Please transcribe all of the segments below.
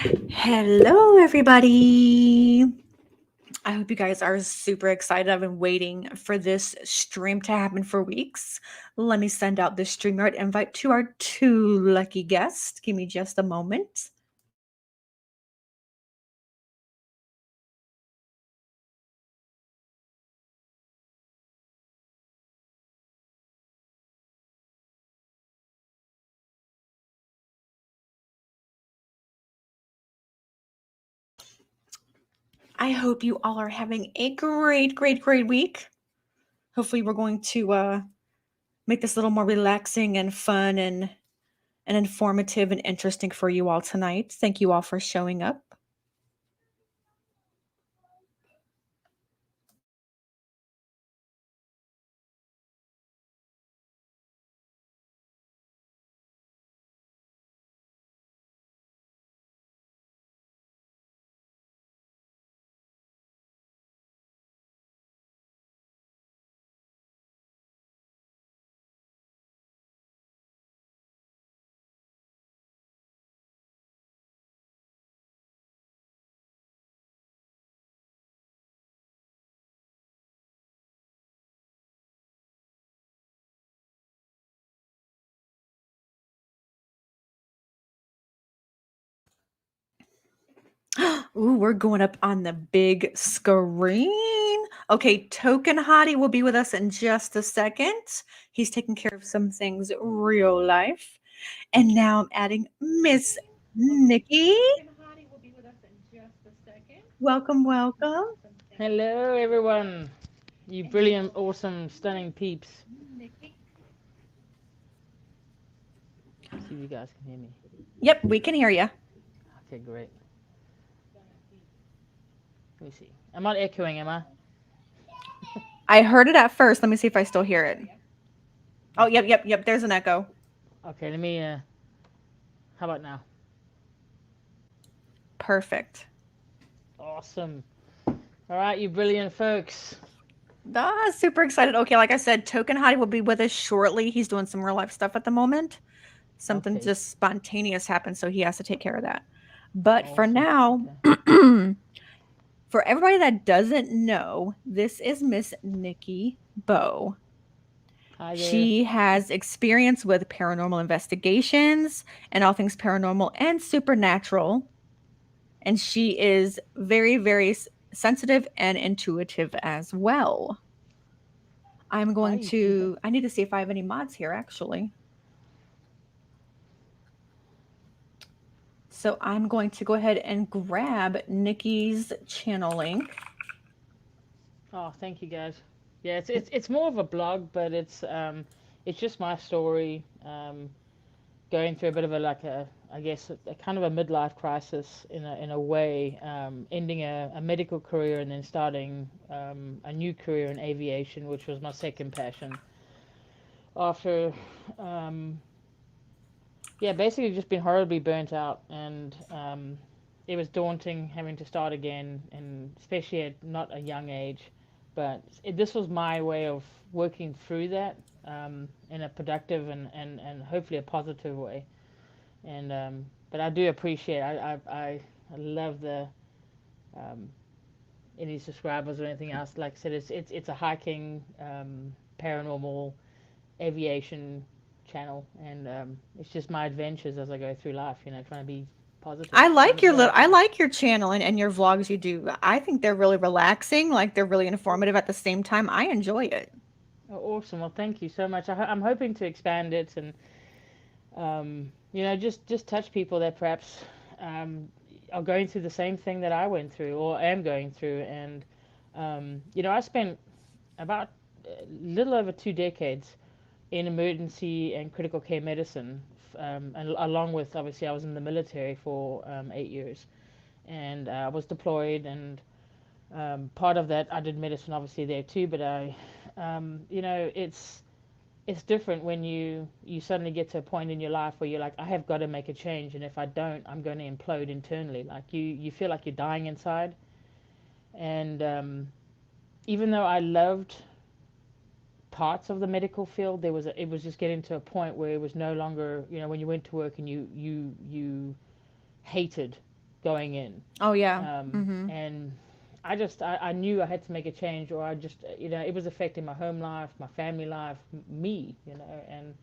Hello, everybody. I hope you guys are super excited. I've been waiting for this stream to happen for weeks. Let me send out this StreamYard invite to our two lucky guests. Give me just a moment. I hope you all are having a great week. Hopefully, we're going to make this a little more relaxing and fun and informative and interesting for you all tonight. Thank you all for showing up. Ooh, we're going up on the big screen. Okay, Token Hottie will be with us in just a second. He's taking care of some things real life. And now I'm adding Miss Nicki. Welcome. Hello, everyone. You brilliant, awesome, stunning peeps. See if you guys can hear me. Yep, we can hear you. Okay, great. Let me see. I'm not echoing, am I? I heard it at first. Let me see if I still hear it. Oh, Okay. yep. There's an echo. Okay, let me. How about now? Perfect. Awesome. All right, you brilliant folks. Ah, super excited. Okay, like I said, Token Hottie will be with us shortly. He's doing some real life stuff at the moment. Something Okay. just spontaneous happened, so he has to take care of that. But for Awesome. now, Okay. for everybody that doesn't know, this is Miss Nicki Bow. Hi there. She has experience with paranormal investigations and all things paranormal and supernatural. And she is very sensitive and intuitive as well. Hi. I need to see if I have any mods here actually. So I'm going to go ahead and grab Nikki's channel link. Oh, thank you guys. Yeah, it's more of a blog, but it's just my story. Going through a bit of a like a I guess a kind of a midlife crisis in a way, ending a medical career and then starting a new career in aviation, which was my second passion. After yeah, basically just been horribly burnt out, and it was daunting having to start again, and especially at not a young age. But this was my way of working through that in a productive and hopefully a positive way. And but I do appreciate. I love the um, any subscribers or anything else. Like I said, it's a hiking, paranormal, aviation channel, and it's just my adventures as I go through life. Trying to be positive. What about you I guys? like your channel and your vlogs you do. I think they're really relaxing, like they're really informative at the same time. I enjoy it. Oh, awesome. Well, thank you so much. I'm hoping to expand it and just touch people that perhaps um, are going through the same thing that I went through or am going through. And I spent about a little over 2 decades in emergency and critical care medicine, and along with obviously I was in the military for 8 years, and I was deployed, and part of that I did medicine obviously there too. But it's different when you suddenly get to a point in your life where you're like, I have got to make a change, and if I don't, I'm going to implode internally. Like you feel like you're dying inside, and even though I loved parts of the medical field, it was just getting to a point where it was no longer, when you went to work and you hated. going in. Oh yeah. Mm-hmm. And I knew I had to make a change, or I just, it was affecting my home life, my family life, me, and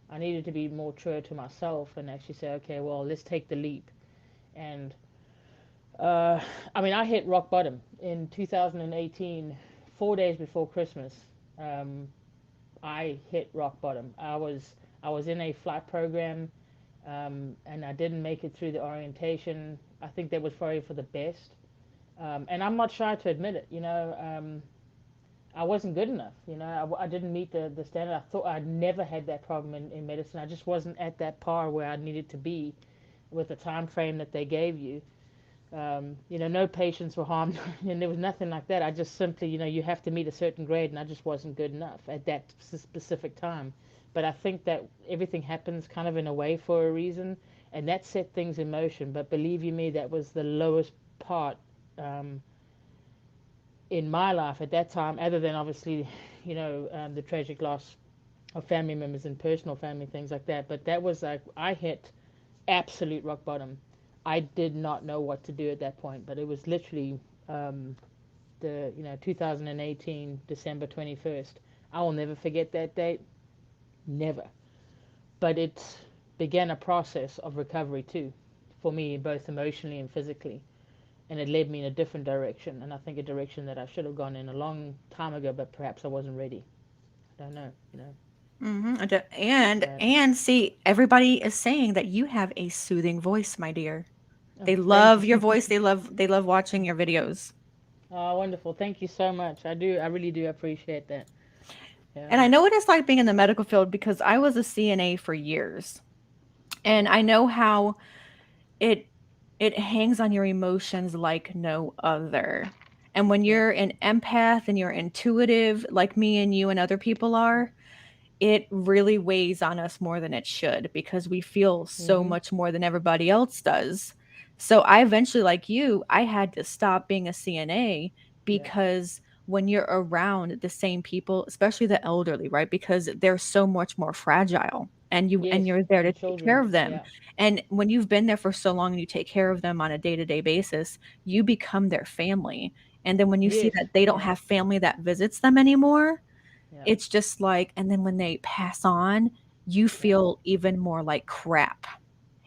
I needed to be more true to myself and actually say, okay, well, let's take the leap. And uh, I mean, I hit rock bottom in 2018, 4 days before Christmas. Um, I hit rock bottom. I was in a flight program, and I didn't make it through the orientation. I think that was probably for the best. And I'm not shy to admit it. I wasn't good enough. I didn't meet the standard. I thought I'd never had that problem in medicine. I just wasn't at that par where I needed to be with the time frame that they gave you. No patients were harmed, and there was nothing like that. I just simply, you have to meet a certain grade, and I just wasn't good enough at that specific time. But I think that everything happens kind of in a way for a reason, and that set things in motion. But believe you me, that was the lowest part um, in my life at that time, other than obviously, the tragic loss of family members and personal family things like that. But that was like I hit absolute rock bottom. I did not know what to do at that point, but it was literally um, the 2018 December 21st. I will never forget that date, never. But it began a process of recovery too, for me, both emotionally and physically, and it led me in a different direction, and I think a direction that I should have gone in a long time ago, but perhaps I wasn't ready. I don't know. Mm-hmm. And But and see, everybody is saying that you have a soothing voice, my dear. oh, They thank love your you. voice. They love watching your videos. Oh, wonderful. Thank you so much. I do. I really do appreciate that. Yeah. And I know what it's like being in the medical field because I was a CNA for years. And I know how it it hangs on your emotions like no other. And when Yep. you're an empath and you're intuitive like me and you and other people are, it really weighs on us more than it should because we feel so Mhm. much more than everybody else does. So I eventually, like you, I had to stop being a CNA Yeah. because when you're around the same people, especially the elderly, right? Because they're so much more fragile and Yes. you're there to And take care children. of them. Yeah. And when you've been there for so long and you take care of them on a day-to-day basis, you become their family. And then when you see Yes. that they don't Yeah. have family that visits them anymore, Yeah. it's just like and then when they pass on, you Yeah. feel even more like crap.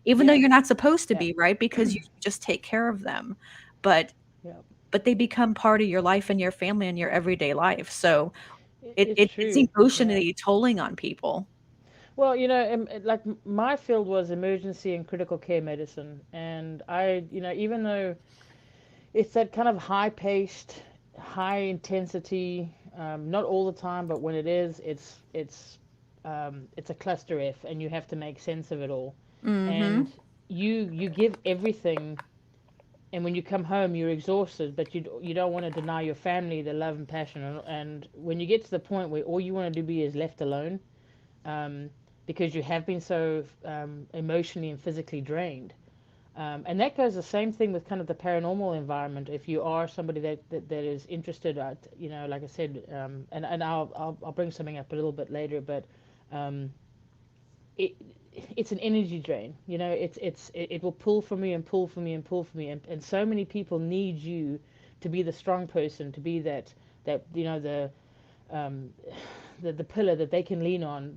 Even though Yeah. you're not supposed to Yeah. be, right? Because you just take care of them. But Yeah. but they become part of your life and your family and your everyday life. So It's it's true. Yeah. emotionally tolling on people. Well, like my field was emergency and critical care medicine, and even though it's that kind of high-paced, high-intensity, not all the time, but when it is, it's a cluster F, and you have to make sense of it all, and Mhm. you give everything, and when you come home, you're exhausted, but you don't want to deny your family the love and passion, and when you get to the point where all you want to do be is left alone, um, because you have been so emotionally and physically drained. And that goes the same thing with kind of the paranormal environment. If you are somebody that is interested, at, like I said, and I'll bring something up a little bit later, but um, it it's an energy drain. It will pull from you and pull from you and pull from you, and so many people need you to be the strong person, to be that um, the pillar that they can lean on,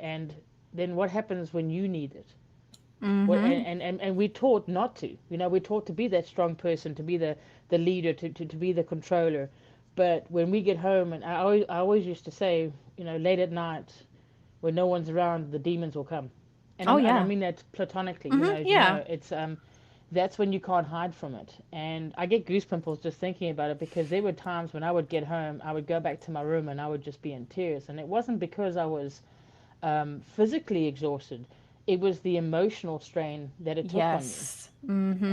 and then what happens when you need it? What, Mhm. and we're taught not to. We're taught to be that strong person, to be the leader, to be the controller. But when we get home, and I always used to say, late at night, when no one's around, the demons will come. And Oh I yeah. mean that platonically, Mhm. as you Yeah. know, it's that's when you can't hide from it. And I get goosebumps just thinking about it because there were times when I would get home, I would go back to my room and I would just be in tears. And it wasn't because I was physically exhausted. It was the emotional strain that it took on me. Yes. Mhm.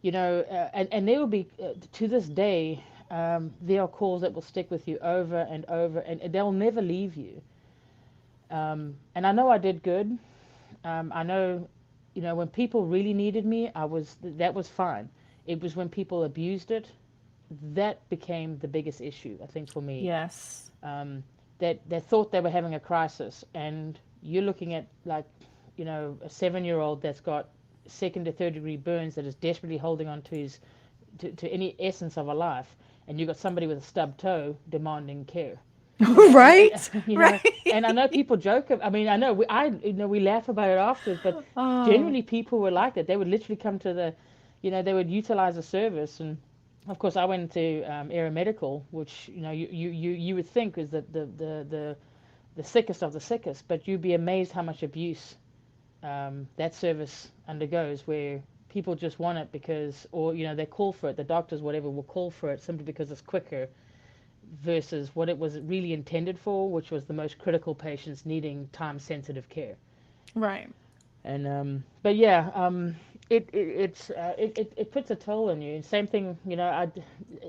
And, and there will be, to this day, there are calls that will stick with you over and over, and they'll never leave you. And I know I did good. I know, when people really needed me, that was fine. It was when people abused it that became the biggest issue, I think, for me. Yes. um, that they thought they were having a crisis, and you're looking at like, a 7-year-old that's got second to third degree burns that is desperately holding on to his to any essence of a life, and you've got somebody with a stubbed toe demanding care. Right? You know, and I Right. know people joke. I mean, I know we laugh about it afterwards, but Oh, generally people were like that. They would literally come to the, they would utilize the service. And of course, I went to aeromedical, which you would think is the sickest of the sickest, but you'd be amazed how much abuse that service undergoes, where people just want it because, or they call for it. The doctors, whatever, will call for it simply because it's quicker versus what it was really intended for, which was the most critical patients needing time-sensitive care. right. And but yeah, it puts a toll on you. Same thing,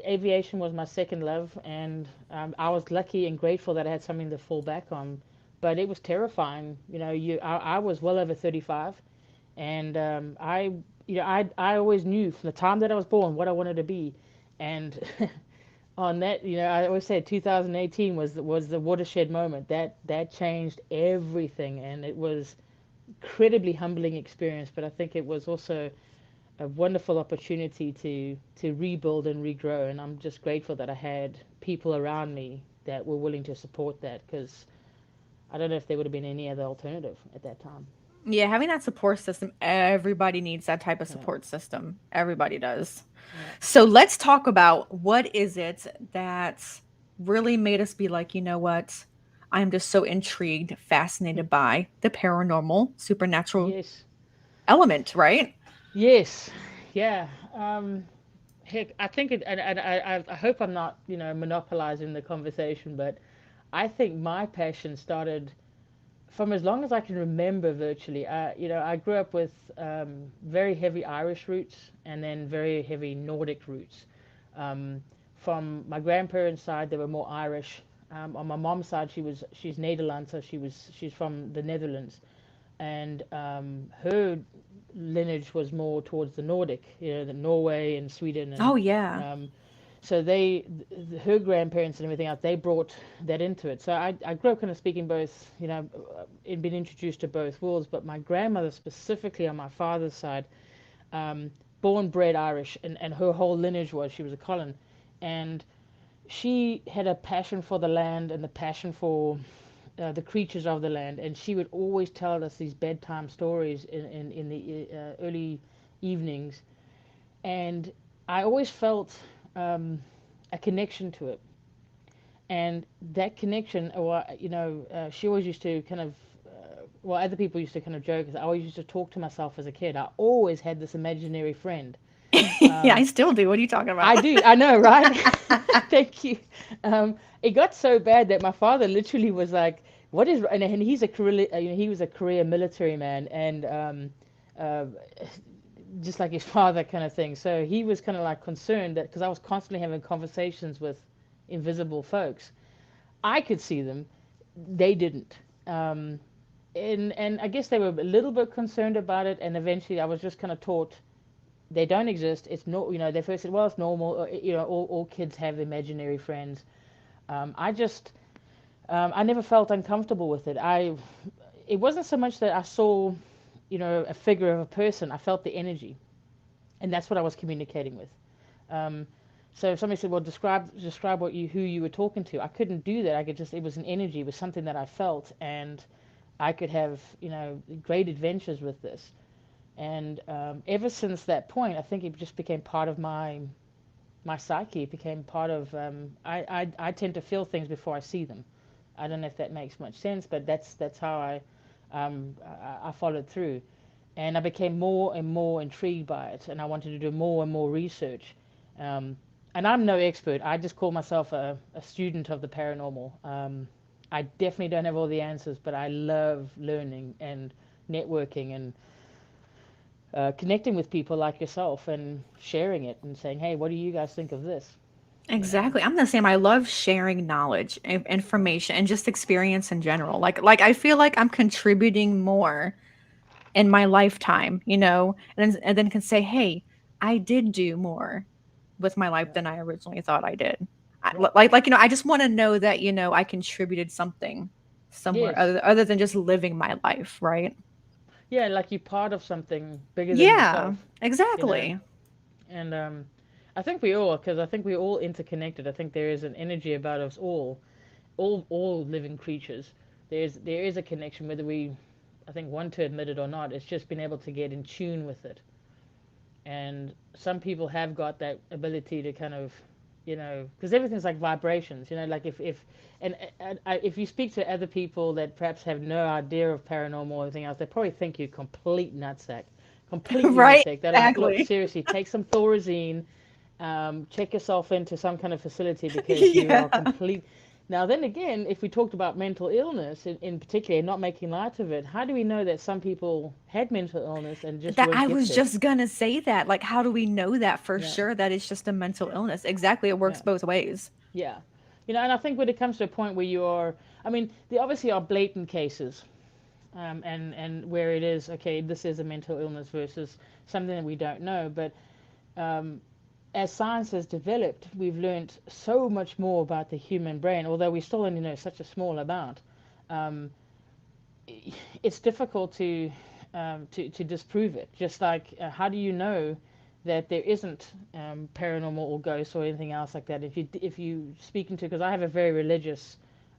aviation was my second love, and I was lucky and grateful that I had something to fall back on. But it was terrifying. I was well over 35, and I always knew from the time that I was born what I wanted to be, and on that, I always said 2018 was the watershed moment that changed everything, and it was incredibly humbling experience. But I think it was also a wonderful opportunity to rebuild and regrow, and I'm just grateful that I had people around me that were willing to support that, because I don't know if there would have been any other alternative at that time. Yeah, having that support system, everybody needs that type of Yeah, support system. Everybody does. yeah. So let's talk about what is it that really made us be like, you know what? I'm just so intrigued, fascinated by the paranormal, supernatural Yes, element, right? yes, yeah. Heck, I think it, and I hope I'm not, monopolizing the conversation, but I think my passion started from as long as I can remember virtually. I grew up with very heavy Irish roots and then very heavy Nordic roots. Um, from my grandparents' side, they were more Irish. On my mom's side, she's Nederlands, so she's from the Netherlands, and her lineage was more towards the Nordic, the Norway and Sweden, and Oh yeah. um, so her grandparents and everything else, they brought that into it. So I grew up kind of speaking both, and been introduced to both worlds. But my grandmother specifically on my father's side, um, born bred Irish, and her whole lineage she was a Colin, and she had a passion for the land and the passion for the creatures of the land, and she would always tell us these bedtime stories in the early evenings, and I always felt a connection to it, and that connection, or she always used to kind of, other people used to kind of joke. I always used to talk to myself as a kid. I always had this imaginary friend. Yeah, I still do. What are you talking I about? do. I know, right? Thank you. It got so bad that my father literally was like, "What is?" And he's a career, he was a career military man, and uh, just like his father, kind of thing. So he was kind of like concerned that because I was constantly having conversations with invisible folks, I could see them, they didn't. Um, and I guess they were a little bit concerned about it. And eventually, I was just kind of taught they don't exist. It's not, they first said, well, it's normal. All kids have imaginary friends. I just, I never felt uncomfortable with it. It wasn't so much that I saw, a figure of a person. I felt the energy, and that's what I was communicating with. Um, so if somebody said, well, describe who you were talking to. I couldn't do that. I could just, it was an energy, it was something that I felt, and I could have, great adventures with this. And ever since that point, I think it just became part of my psyche. It became part of, I tend to feel things before I see them. I don't know if that makes much sense, but that's how I followed through, and I became more and more intrigued by it, and I wanted to do more and more research. Um, and I'm no expert. I just call myself a student of the paranormal. I definitely don't have all the answers, but I love learning and networking and connecting with people like yourself and sharing it and saying, "Hey, what do you guys think of this?" Exactly. I'm the same. I love sharing knowledge, information, and just experience in general. Like I feel like I'm contributing more in my lifetime, and then can say, "Hey, I did do more with my life Yeah, than I originally thought I did." yeah, I just want to know that I contributed something somewhere yes. other than just living my life, right? yeah, like you're part of something bigger than Yeah, yourself, you know. exactly. And I think we all, because I think we're all interconnected. I think there is an energy about us all living creatures. There is a connection, whether we, I think, want to admit it or not. It's just being able to get in tune with it. And some people have got that ability to kind of, because everything's like vibrations, like if you speak to other people that perhaps have no idea of paranormal or anything else, they probably think you're complete nutsack, complete Right, lunatic. They're like, look, exactly. seriously, take some Thorazine, check yourself into some kind of facility because you are Yeah. complete. Now, then again, if we talked about mental illness in particular, not making light of it, how do we know that some people had mental illness and just That weren't I was gifted? just gonna say that. Like, how do we know that for Yeah, sure that it's just a mental illness? Exactly, it works yeah. both ways. Yeah. And I think when it comes to a point where you are, I mean, there obviously are blatant cases, and where it is, okay, this is a mental illness versus something that we don't know. But um, as science has developed, we've learned so much more about the human brain, although we still only know such a small amount. Um, it's difficult to disprove it. Just like how do you know that there isn't paranormal or ghosts or anything else like that? If you speak into, because I have a very religious,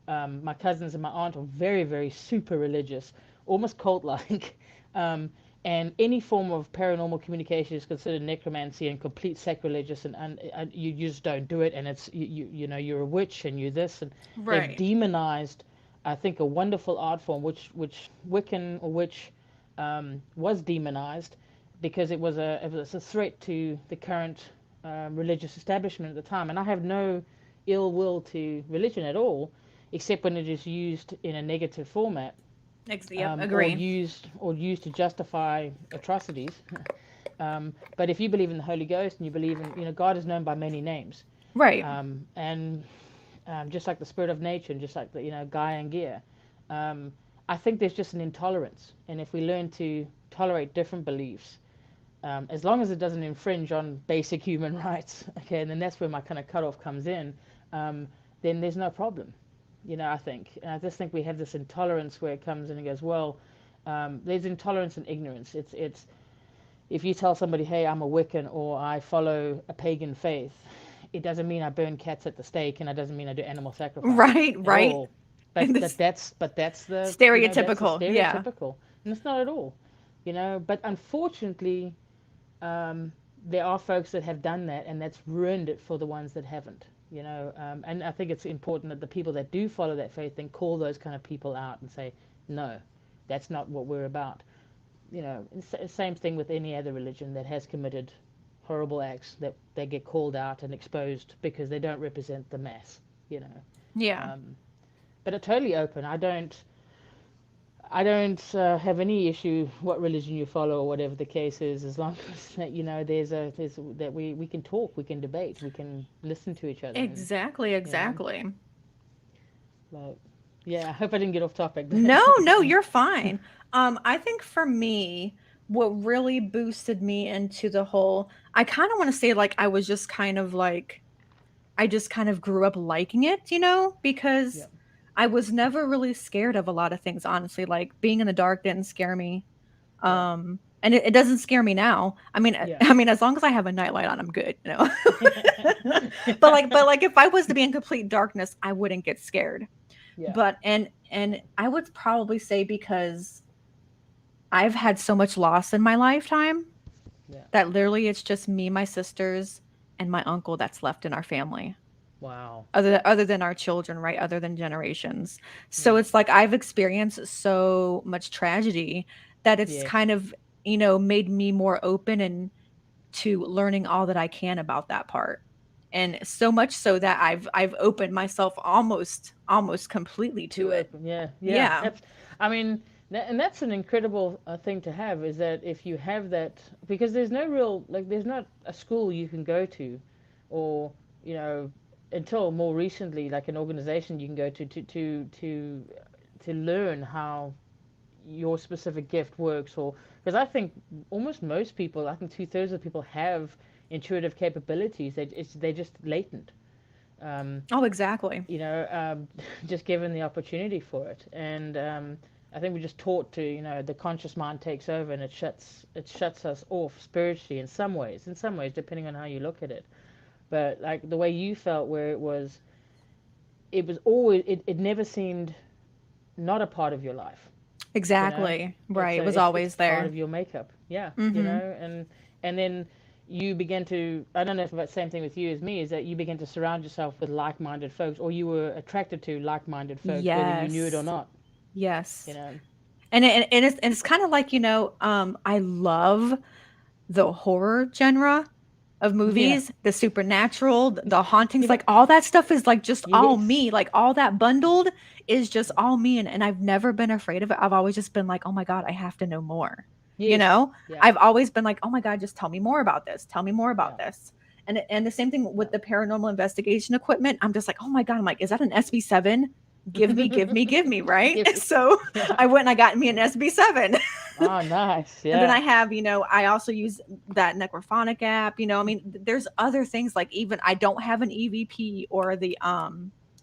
my cousins and my aunt are very very super religious, almost cult like. Um, and any form of paranormal communication is considered necromancy and complete sacrilegious, and you just don't do it. And it's you're a witch and you're this, and they've Right. demonized, I think, a wonderful art form, which Wiccan or which was demonized because it was a threat to the current religious establishment at the time. And I have no ill will to religion at all, except when it is used in a negative format, Yep, or agree. used to justify atrocities. But if you believe in the Holy Ghost and you believe in, God is known by many names, Right. and just like the spirit of nature, and just like the Gaia and Gear. Um, I think there's just an intolerance, and if we learn to tolerate different beliefs, as long as it doesn't infringe on basic human rights, okay, and then that's where my kind of cutoff comes in. Um, then there's no problem, I think, and I just think we have this intolerance where it comes in and goes, well, there's intolerance and ignorance. It's if you tell somebody, hey, I'm a Wiccan or I follow a pagan faith, it doesn't mean I burn cats at the stake, and it doesn't mean I do animal sacrifice Right, at right. all. And But this that's the stereotypical. Yeah. stereotypical, and it's not at all. But unfortunately, um, there are folks that have done that, and that's ruined it for the ones that haven't. And I think it's important that the people that do follow that faith then call those kind of people out and say, no, that's not what we're about. Same thing with any other religion that has committed horrible acts, that they get called out and exposed because they don't represent the mass. You know, Yeah. um, but are totally open. I don't have any issue what religion you follow or whatever the case is, as long as that there's that we can talk, we can debate, we can listen to each other, and Exactly, you know, exactly. but yeah, I hope I didn't get off topic. No, no, you're fine. I think for me, what really boosted me into the whole, I kind of want to say like I was just kind of like I just kind of grew up liking it, Yeah, because I was never really scared of a lot of things, honestly. Like being in the dark didn't scare me. yeah, And it doesn't scare me now. I mean, yeah, I mean, as long as I have a nightlight on, I'm good. But like, if I was to be in complete darkness, I wouldn't get scared. yeah, But I would probably say because I've had so much loss in my lifetime yeah. that literally it's just me, my sisters, and my uncle that's left in our family. Wow. Other than our children, right? Other than generations. So Yeah, it's like I've experienced so much tragedy that it's yes. kind of, made me more open and to learning all that I can about that part. And so much so that I've opened myself almost completely to Too it. open. Yeah, yeah. Yeah. I mean, and that's an incredible thing to have, is that if you have that, because there's no real, like, there's not a school you can go to, or, you know, until more recently, like an organization you can go to learn how your specific gift works, or because I think almost most people, I think two-thirds of people have intuitive capabilities. They're just latent. Um, Oh, exactly. you know, just given the opportunity for it. And I think we're just taught to, the conscious mind takes over and it shuts us off spiritually in some ways. In some ways, depending on how you look at it. But like the way you felt, where it was always, it never seemed not a part of your life. you know Exactly. it's Right. It a was it's always part there. of your makeup. Yeah. Mm-hmm. And then you begin to, I don't know if it's the same thing with you as me, is that you begin to surround yourself with like-minded folks, or you were attracted to like-minded folks whether you knew it or Yes. not. you Yes. know And it's kind of like, I love the horror genre of yeah. movies, the supernatural, the hauntings, Yeah. like all that stuff is like just all Yes. me. Like all that bundled is just all me. And I've never been afraid of it. I've always just been like, oh my God, I have to know more. You Yes. know, Yeah. I've always been like, oh my God, just tell me more about this. Tell me more about Yeah. this. And the same thing Yeah. with the paranormal investigation equipment. I'm just like, oh my God, I'm like, is that an SB7? Give me, give me, give me, right? Give it. So Yeah. I went and I got me an SB7. Oh, nice. And then Yeah. I have, I also use that necrophonic app. I mean, there's other things like even I don't have an EVP or the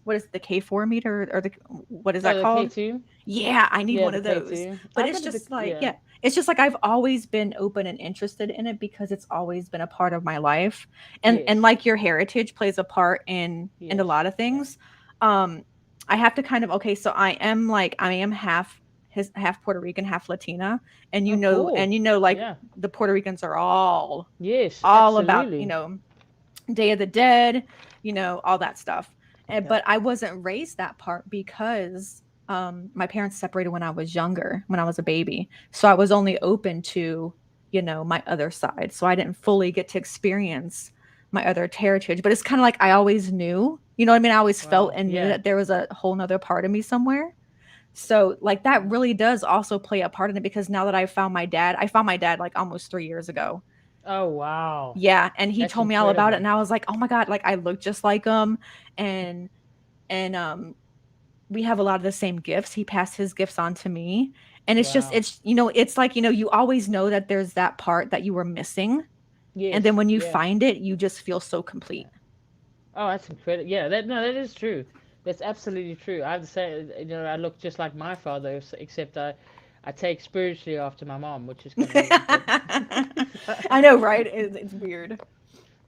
what is it, the K4 meter or the what is Oh, that the called? K2. Yeah, I need Yeah, one the of those. K2. But I've it's got just like, yeah. yeah, it's just like I've always been open and interested in it because it's always been a part of my life. And Yes. like your heritage plays a part in a Yes. lot of Yeah. things. Um I have to kind of okay, so I am half Puerto Rican, half Latina, and Oh, cool. like Yeah. the Puerto Ricans are Yes, all about, absolutely. Day of the Dead, all that stuff. Yeah. But I wasn't raised that part because my parents separated when I was younger, when I was a baby. So I was only open to, my other side. So I didn't fully get to experience my other heritage. But it's kind of like I always knew, you know what I mean? I always felt Wow. and knew Yeah. that there was a whole nother part of me somewhere. So like that Yeah. really does also play a part in it because now that I found my dad like almost 3 years ago. Oh, wow. Yeah, and he That's told me all about it, incredible. and I was like, "Oh my God, like I look just like him." And and we have a lot of the same gifts. He passed his gifts on to me. And it's just Wow. it's like, you always know that there's that part that you were missing. And then Yes. when you Yeah. find it, you just feel so Yeah. complete. Oh, that's incredible. Yeah, that is true. That's absolutely true. I have to say, I look just like my father, except I take spiritually after my mom, which is kind of weird, but I know, right? It's weird.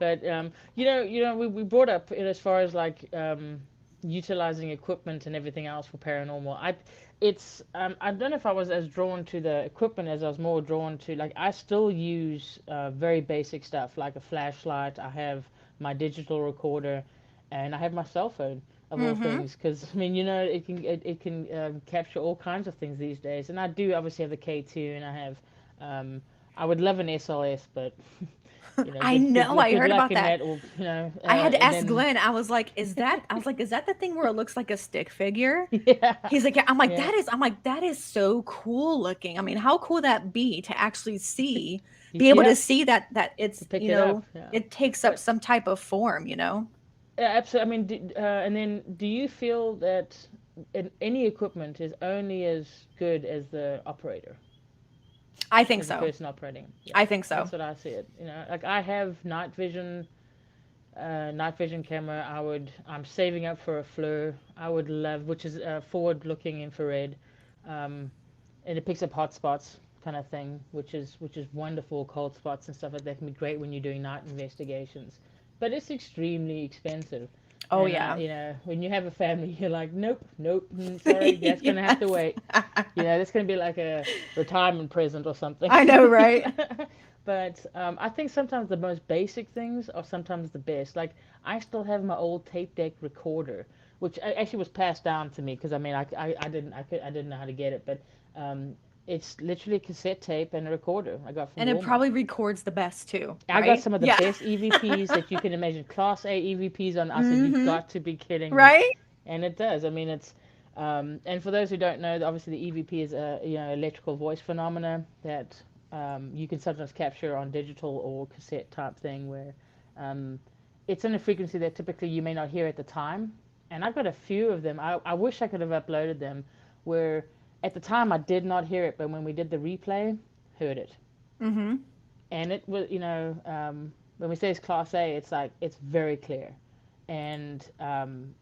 we brought up it as far as like utilizing equipment and everything else for paranormal. I don't know if I was as drawn to the equipment as I was more drawn to, like, I still use very basic stuff like a flashlight. I have my digital recorder, and I have my cell phone of all Mhm. things, because I mean, it can capture all kinds of things these days. And I do obviously have the K2, and um, I would love an SLS, but I good know. luck, I good heard luck about in that. that. Or I had to and ask then Glenn. Is that the thing where it looks like a stick figure? yeah, He's like, yeah. yeah, I'm like, that is so cool looking. I mean, how cool that be to actually be able yeah, to see that to it's, pick it up. Yeah, it takes up but some type of form. yeah, absolutely. I mean, and then do you feel that any equipment is only as good as the operator, I think as the so. person operating? Yeah, I think so. that's what I see it. Like, I have night vision camera. I'm saving up for a FLIR. I would love, which is forward-looking infrared, um, and it picks up hot spots kind of thing, which is wonderful. Cold spots and stuff like that can be great when you're doing night investigations, but it's extremely expensive. Oh And yeah. when you have a family, you're like, nope, nope, sorry, that's gonna have to Yes. wait. That's gonna be like a retirement present or something. I know, right? But I think sometimes the most basic things are sometimes the best. Like, I still have my old tape deck recorder, which actually was passed down to me because I mean I didn't know how to get it, but um, it's literally a cassette tape and a recorder I got from And it Walmart. probably records the best too, I got right? some of the Yeah. best EVPs that you can imagine, Class A EVPs on. I said, you've Mhm. got to be kidding me, Right? and it does. I mean, it's and for those who don't know, obviously the EVP is a electrical voice phenomena that you can sometimes capture on digital or cassette type thing, where um, it's in a frequency that typically you may not hear at the time. And I've got a few of them. I wish I could have uploaded them, where at the time I did not hear it, but when we did the replay, heard it. And it was, when we say it's Class A, it's like it's very clear. and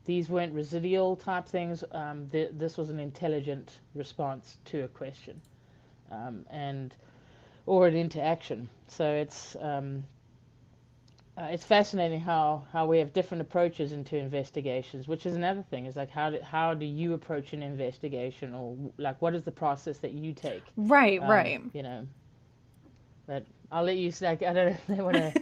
these weren't residual type things. This was an intelligent response to a question, and or an interaction. So it's fascinating how we have different approaches into investigations, which is another thing. Is like how do you approach an investigation, or like what is the process that you take? Right, right. You know, but I'll let you. Like I don't know if they want to.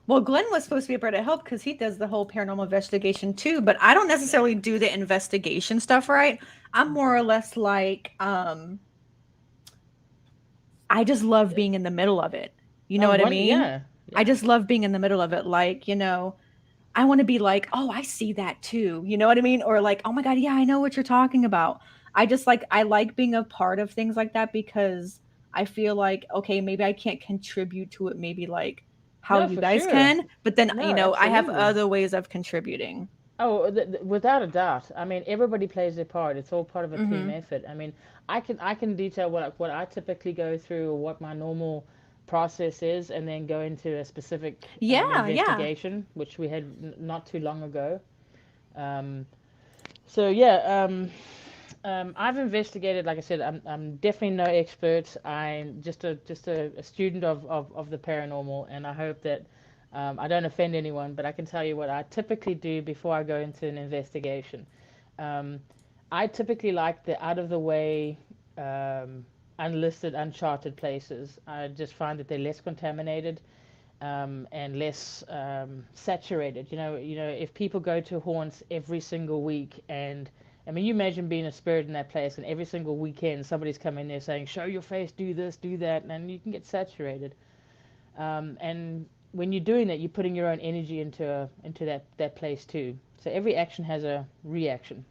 Well, Glenn was supposed to be able to help because he does the whole paranormal investigation too, but I don't necessarily do the investigation stuff, right? I'm more or less like, I just love being in the middle of it. You know Oh, what I one, mean? yeah, I yeah. just love being in the middle of it. Like, I want to be like, oh, I see that too. You know what I mean? Or like, oh my God, yeah, I know what you're talking about. I like being a part of things like that because I feel like, okay, maybe I can't contribute to it, maybe like how No, you for guys sure. can, but then, No, I have absolutely. other ways of contributing. Oh, without a doubt. I mean, everybody plays their part. It's all part of a team Hmm. effort. I mean, I can detail what I typically go through or what my normal process is, and then go into a specific Yeah, yeah. investigation, which we had not too long ago. Um, so yeah, I've investigated. Like I said, I'm definitely no expert. I'm just a student of the paranormal, and I hope that I don't offend anyone. But I can tell you what I typically do before I go into an investigation. Um, I typically like the out of the way, unlisted, uncharted places. I just find that they're less contaminated, and less saturated. If people go to haunts every single week, and I mean, you imagine being a spirit in that place, and every single weekend somebody's coming there saying, "Show your face, do this, do that," and you can get saturated. And when you're doing that, you're putting your own energy into that place too. So every action has a reaction.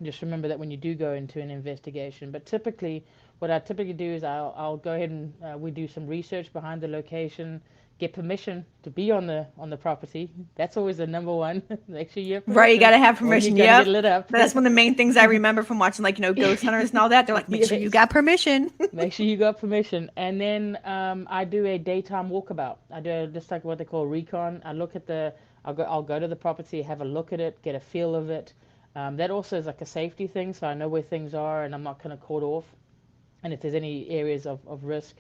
Just remember that when you do go into an investigation. But typically, what I typically do is I'll go ahead and we do some research behind the location, get permission to be on the property. That's always the number one. Make sure you have Right, you permission, gotta have or you're permission. gonna get Yep. lit up. That's one of the main things I remember from watching, like, Ghost Hunters and all that. They're like, make sure you Yes. got permission. Make sure you got permission, and then I do a daytime walkabout. I do just like what they call recon. I'll go to the property, have a look at it, get a feel of it. That also is like a safety thing, so I know where things are, and I'm not kind of caught off. And if there's any areas of risk,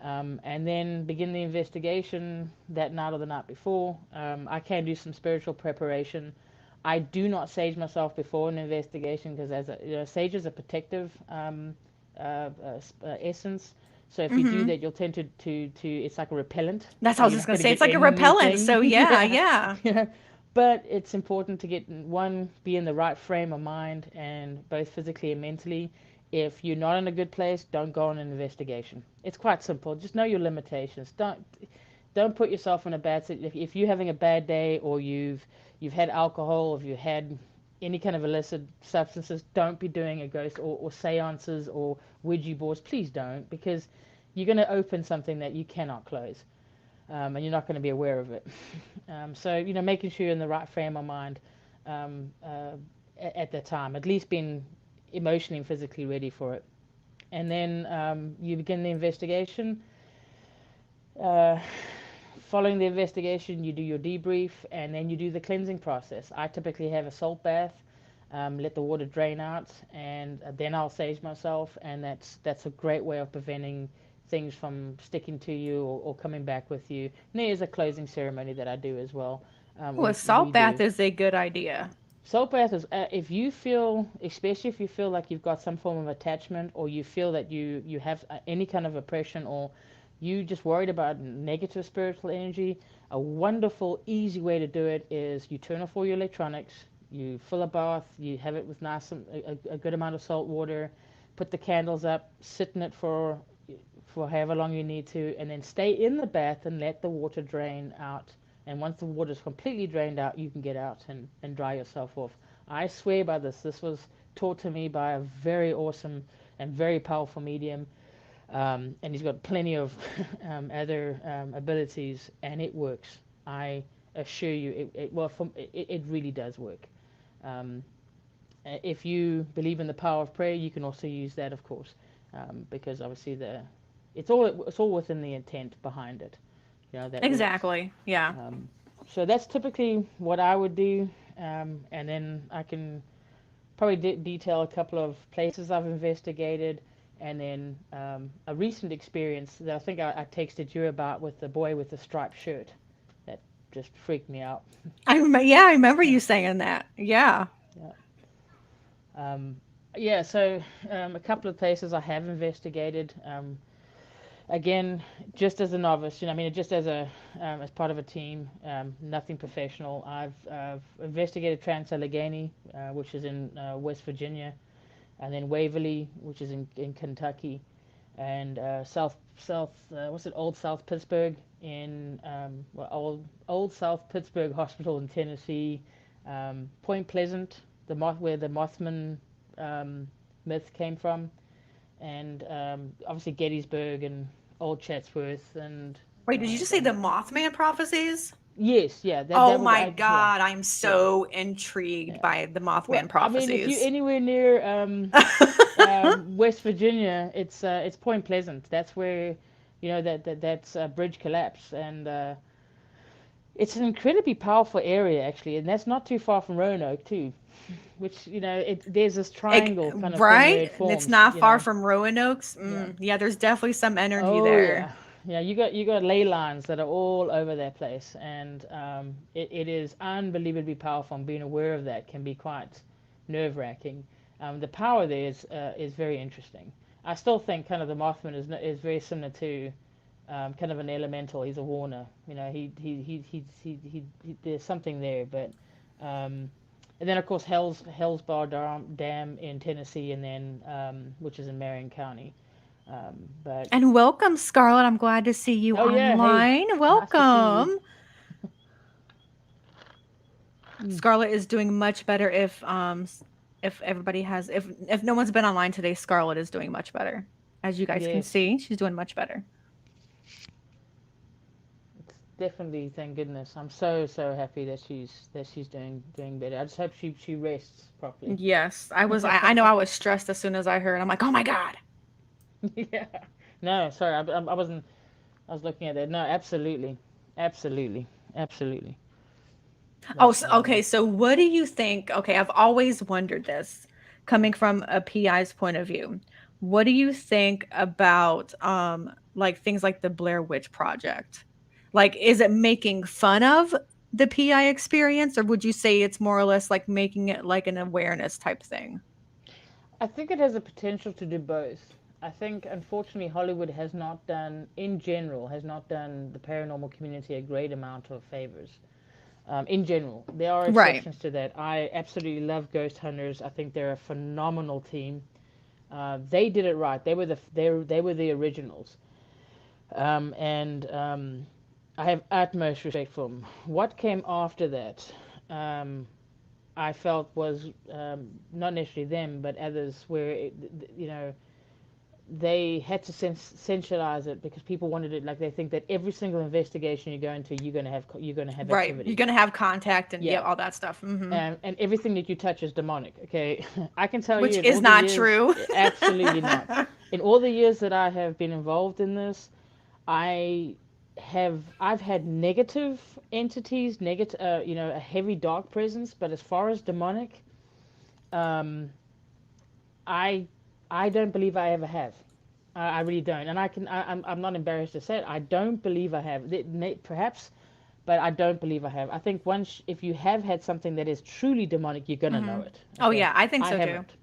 and then begin the investigation that night or the night before. I can do some spiritual preparation. I do not sage myself before an investigation because, sage is a protective essence. So if you do Hmm. that, you'll tend to it's like a repellent, That's so what I was you're just not gonna going to say. It's get like a repellent. anything. So yeah, Yeah, yeah. yeah. But it's important to get one, be in the right frame of mind, and both physically and mentally. If you're not in a good place, don't go on an investigation. It's quite simple. Just know your limitations. Don't put yourself in a bad situation. If you're having a bad day, or you've had alcohol, or if you had any kind of illicit substances, don't be doing a ghost or seances or Ouija boards. Please don't, because you're going to open something that you cannot close, and you're not going to be aware of it. So making sure you're in the right frame of mind, um, uh, at the time, at least being emotionally and physically ready for it. And then you begin the investigation. Uh, Following the investigation, you do your debrief, and then you do the cleansing process. I typically have a salt bath, let the water drain out, and then I'll sage myself, and that's a great way of preventing things from sticking to you, or coming back with you. And there's a closing ceremony that I do as well. Ooh, a We salt bath do. is a good idea. Salt bath is, if you feel, especially if you feel like you've got some form of attachment, or you feel that you have any kind of oppression, or you just worried about negative spiritual energy, a wonderful, easy way to do it is you turn off all your electronics, you fill a bath, you have it with a good amount of salt water, put the candles up, sit in it for however long you need to, and then stay in the bath and let the water drain out. And once the water is completely drained out, you can get out and dry yourself off. I swear by this. This was taught to me by a very awesome and very powerful medium. And he's got plenty of other abilities, and it works. I assure you, it really does work. Um, if you believe in the power of prayer, you can also use that, of course, because obviously it's all within the intent behind it. That works. Exactly. Yeah. Um, So that's typically what I would do, and then I can probably detail a couple of places I've investigated, and then a recent experience that I think I texted you about with the boy with the striped shirt. That just freaked me out. Yeah, I remember Yeah, you saying that. Yeah. yeah. Um, yeah, so a couple of places I have investigated. Again, just as a novice, I mean, just as part of a team, nothing professional. I've investigated Trans-Allegheny, which is in West Virginia, and then Waverly, which is in Kentucky, and what's it, Old South Pittsburgh in Old South Pittsburgh Hospital in Tennessee, Point Pleasant, where the Mothman um, myth came from, and obviously Gettysburg and Old Chatsworth and Wait, did you just say the Mothman prophecies? yes, yeah, Oh that would my yeah, God, I'm yeah, so intrigued yeah. by the Well, Mothman I mean, if you're prophecies. anywhere near West Virginia, it's Point Pleasant. That's where that's bridge collapse, and it's an incredibly powerful area actually, and that's not too far from Roanoke too. Which there's this triangle kind of thing where Right? it It's forms. not far from Roanoke's. Yeah. Yeah, there's definitely some energy Oh there. yeah, yeah. You got ley lines that are all over that place, and it is unbelievably powerful. And being aware of that can be quite nerve-wracking. The power there is very interesting. I still think kind of the Mothman is very similar to kind of an elemental. He's a warner. There's something there, but and then of course Hell's Bar Dam in Tennessee, and then which is in Marion County. But And welcome, Scarlett. I'm glad to see you oh yeah, hey, online. nice to see you. Welcome. Mm. Scarlett is doing much better if everybody has if no one's been online today, Scarlett is doing much better. As you guys can Yes, see, she's doing much better. it's definitely, thank goodness. I'm so happy that she's doing better. I just hope she rests properly. Yes, I know I was stressed as soon as I heard. I'm like, "Oh my God." Yeah. No, sorry, I wasn't. I was looking at that. No, absolutely, absolutely, absolutely. Oh, But so, okay. So, what do you think? Okay, I've always wondered this, coming from a PI's point of view. What do you think about like things like the Blair Witch Project? Like, is it making fun of the PI experience, or would you say it's more or less like making it like an awareness type thing? I think it has a potential to do both. I think, unfortunately, Hollywood has not done, in general, has not done the paranormal community a great amount of favors. In general, there are Right. exceptions to that. I absolutely love Ghost Hunters. I think they're a phenomenal team. They did it right. They were the originals, and I have utmost respect for them. What came after that, um, I felt was not necessarily them, but others, where they had to centralize it because people wanted it. Like they think that every single investigation you go into, you're going to have Right. You're activity. gonna have contact and yeah, Yeah, all that stuff. and everything that you touch is demonic. Okay, I can tell you Which in is all the not years, true. absolutely not. In all the years that I have been involved in this, I I've had negative entities, negative, a heavy dark presence. But as far as demonic, um, I I don't believe I ever have. I really don't, and I'm not embarrassed to say it. I don't believe I have. Perhaps, but I don't believe I have. I think once, if you have had something that is truly demonic, you're gonna know it. Oh Okay, yeah, I think I so too. haven't.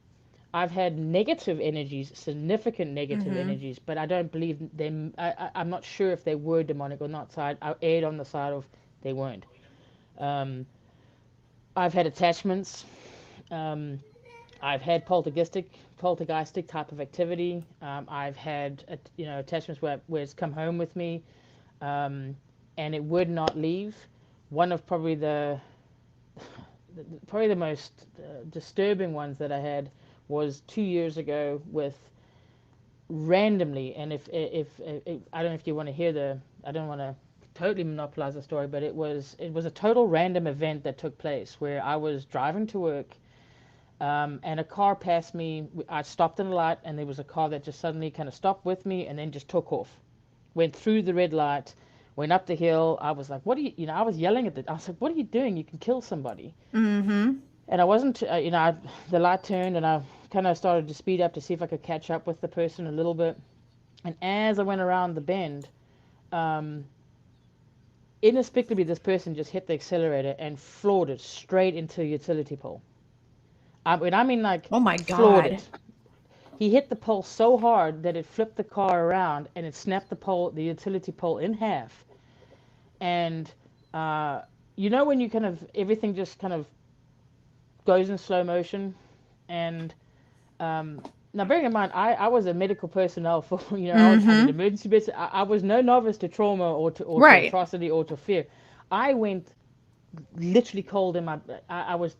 I've had negative energies, significant negative Mm-hmm. energies, but I don't believe them. I'm not sure if they were demonic or not. So I erred on the side of they weren't. Um, I've had attachments. Um, I've had poltergeistic type of activity. I've had attachments where it's come home with me, um, and it would not leave. One of probably the most disturbing ones that I had was 2 years ago with randomly. And if I don't know if you want to hear I don't want to totally monopolize the story, but it was a total random event that took place where I was driving to work, and a car passed me. I stopped at a light, and there was a car that just suddenly kind of stopped with me and then just took off. Went through the red light, Went up the hill. I was like, what are you, I was yelling at it. I was like, what are you doing? You can kill somebody. Mm-hmm. And I wasn't, the light turned and I kind of started to speed up to see if I could catch up with the person a little bit. And as I went around the bend, um, inexplicably, this person just hit the accelerator and floored it straight into a utility pole. When I mean like Oh my floored God. it, he hit the pole so hard that it flipped the car around and it snapped the utility pole in half. And uh, when you kind of everything just kind of goes in slow motion, and um, now bearing in mind, I was a medical personnel for I did Mm-hmm. emergency medicine. I was no novice to trauma or to Right. atrocity or to fear. I went literally cold in my. I was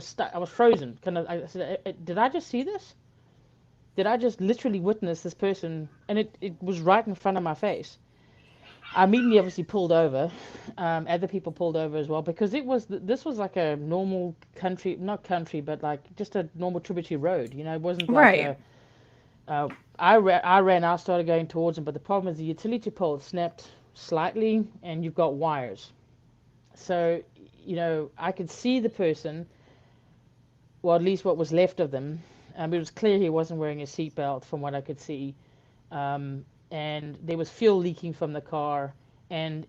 stuck. I was frozen. Kind of. I said, did I just see this? Did I just literally witness this person? And it was right in front of my face. I immediately obviously pulled over. Other people pulled over as well because this was like a normal country, not country, but like just a normal tributary road. It wasn't like Right. a. I ran out, started going towards him, but the problem is the utility pole snapped slightly, and you've got wires. So, I could see the person, well, at least what was left of them. It was clear he wasn't wearing a seatbelt from what I could see. Um, and there was fuel leaking from the car. And,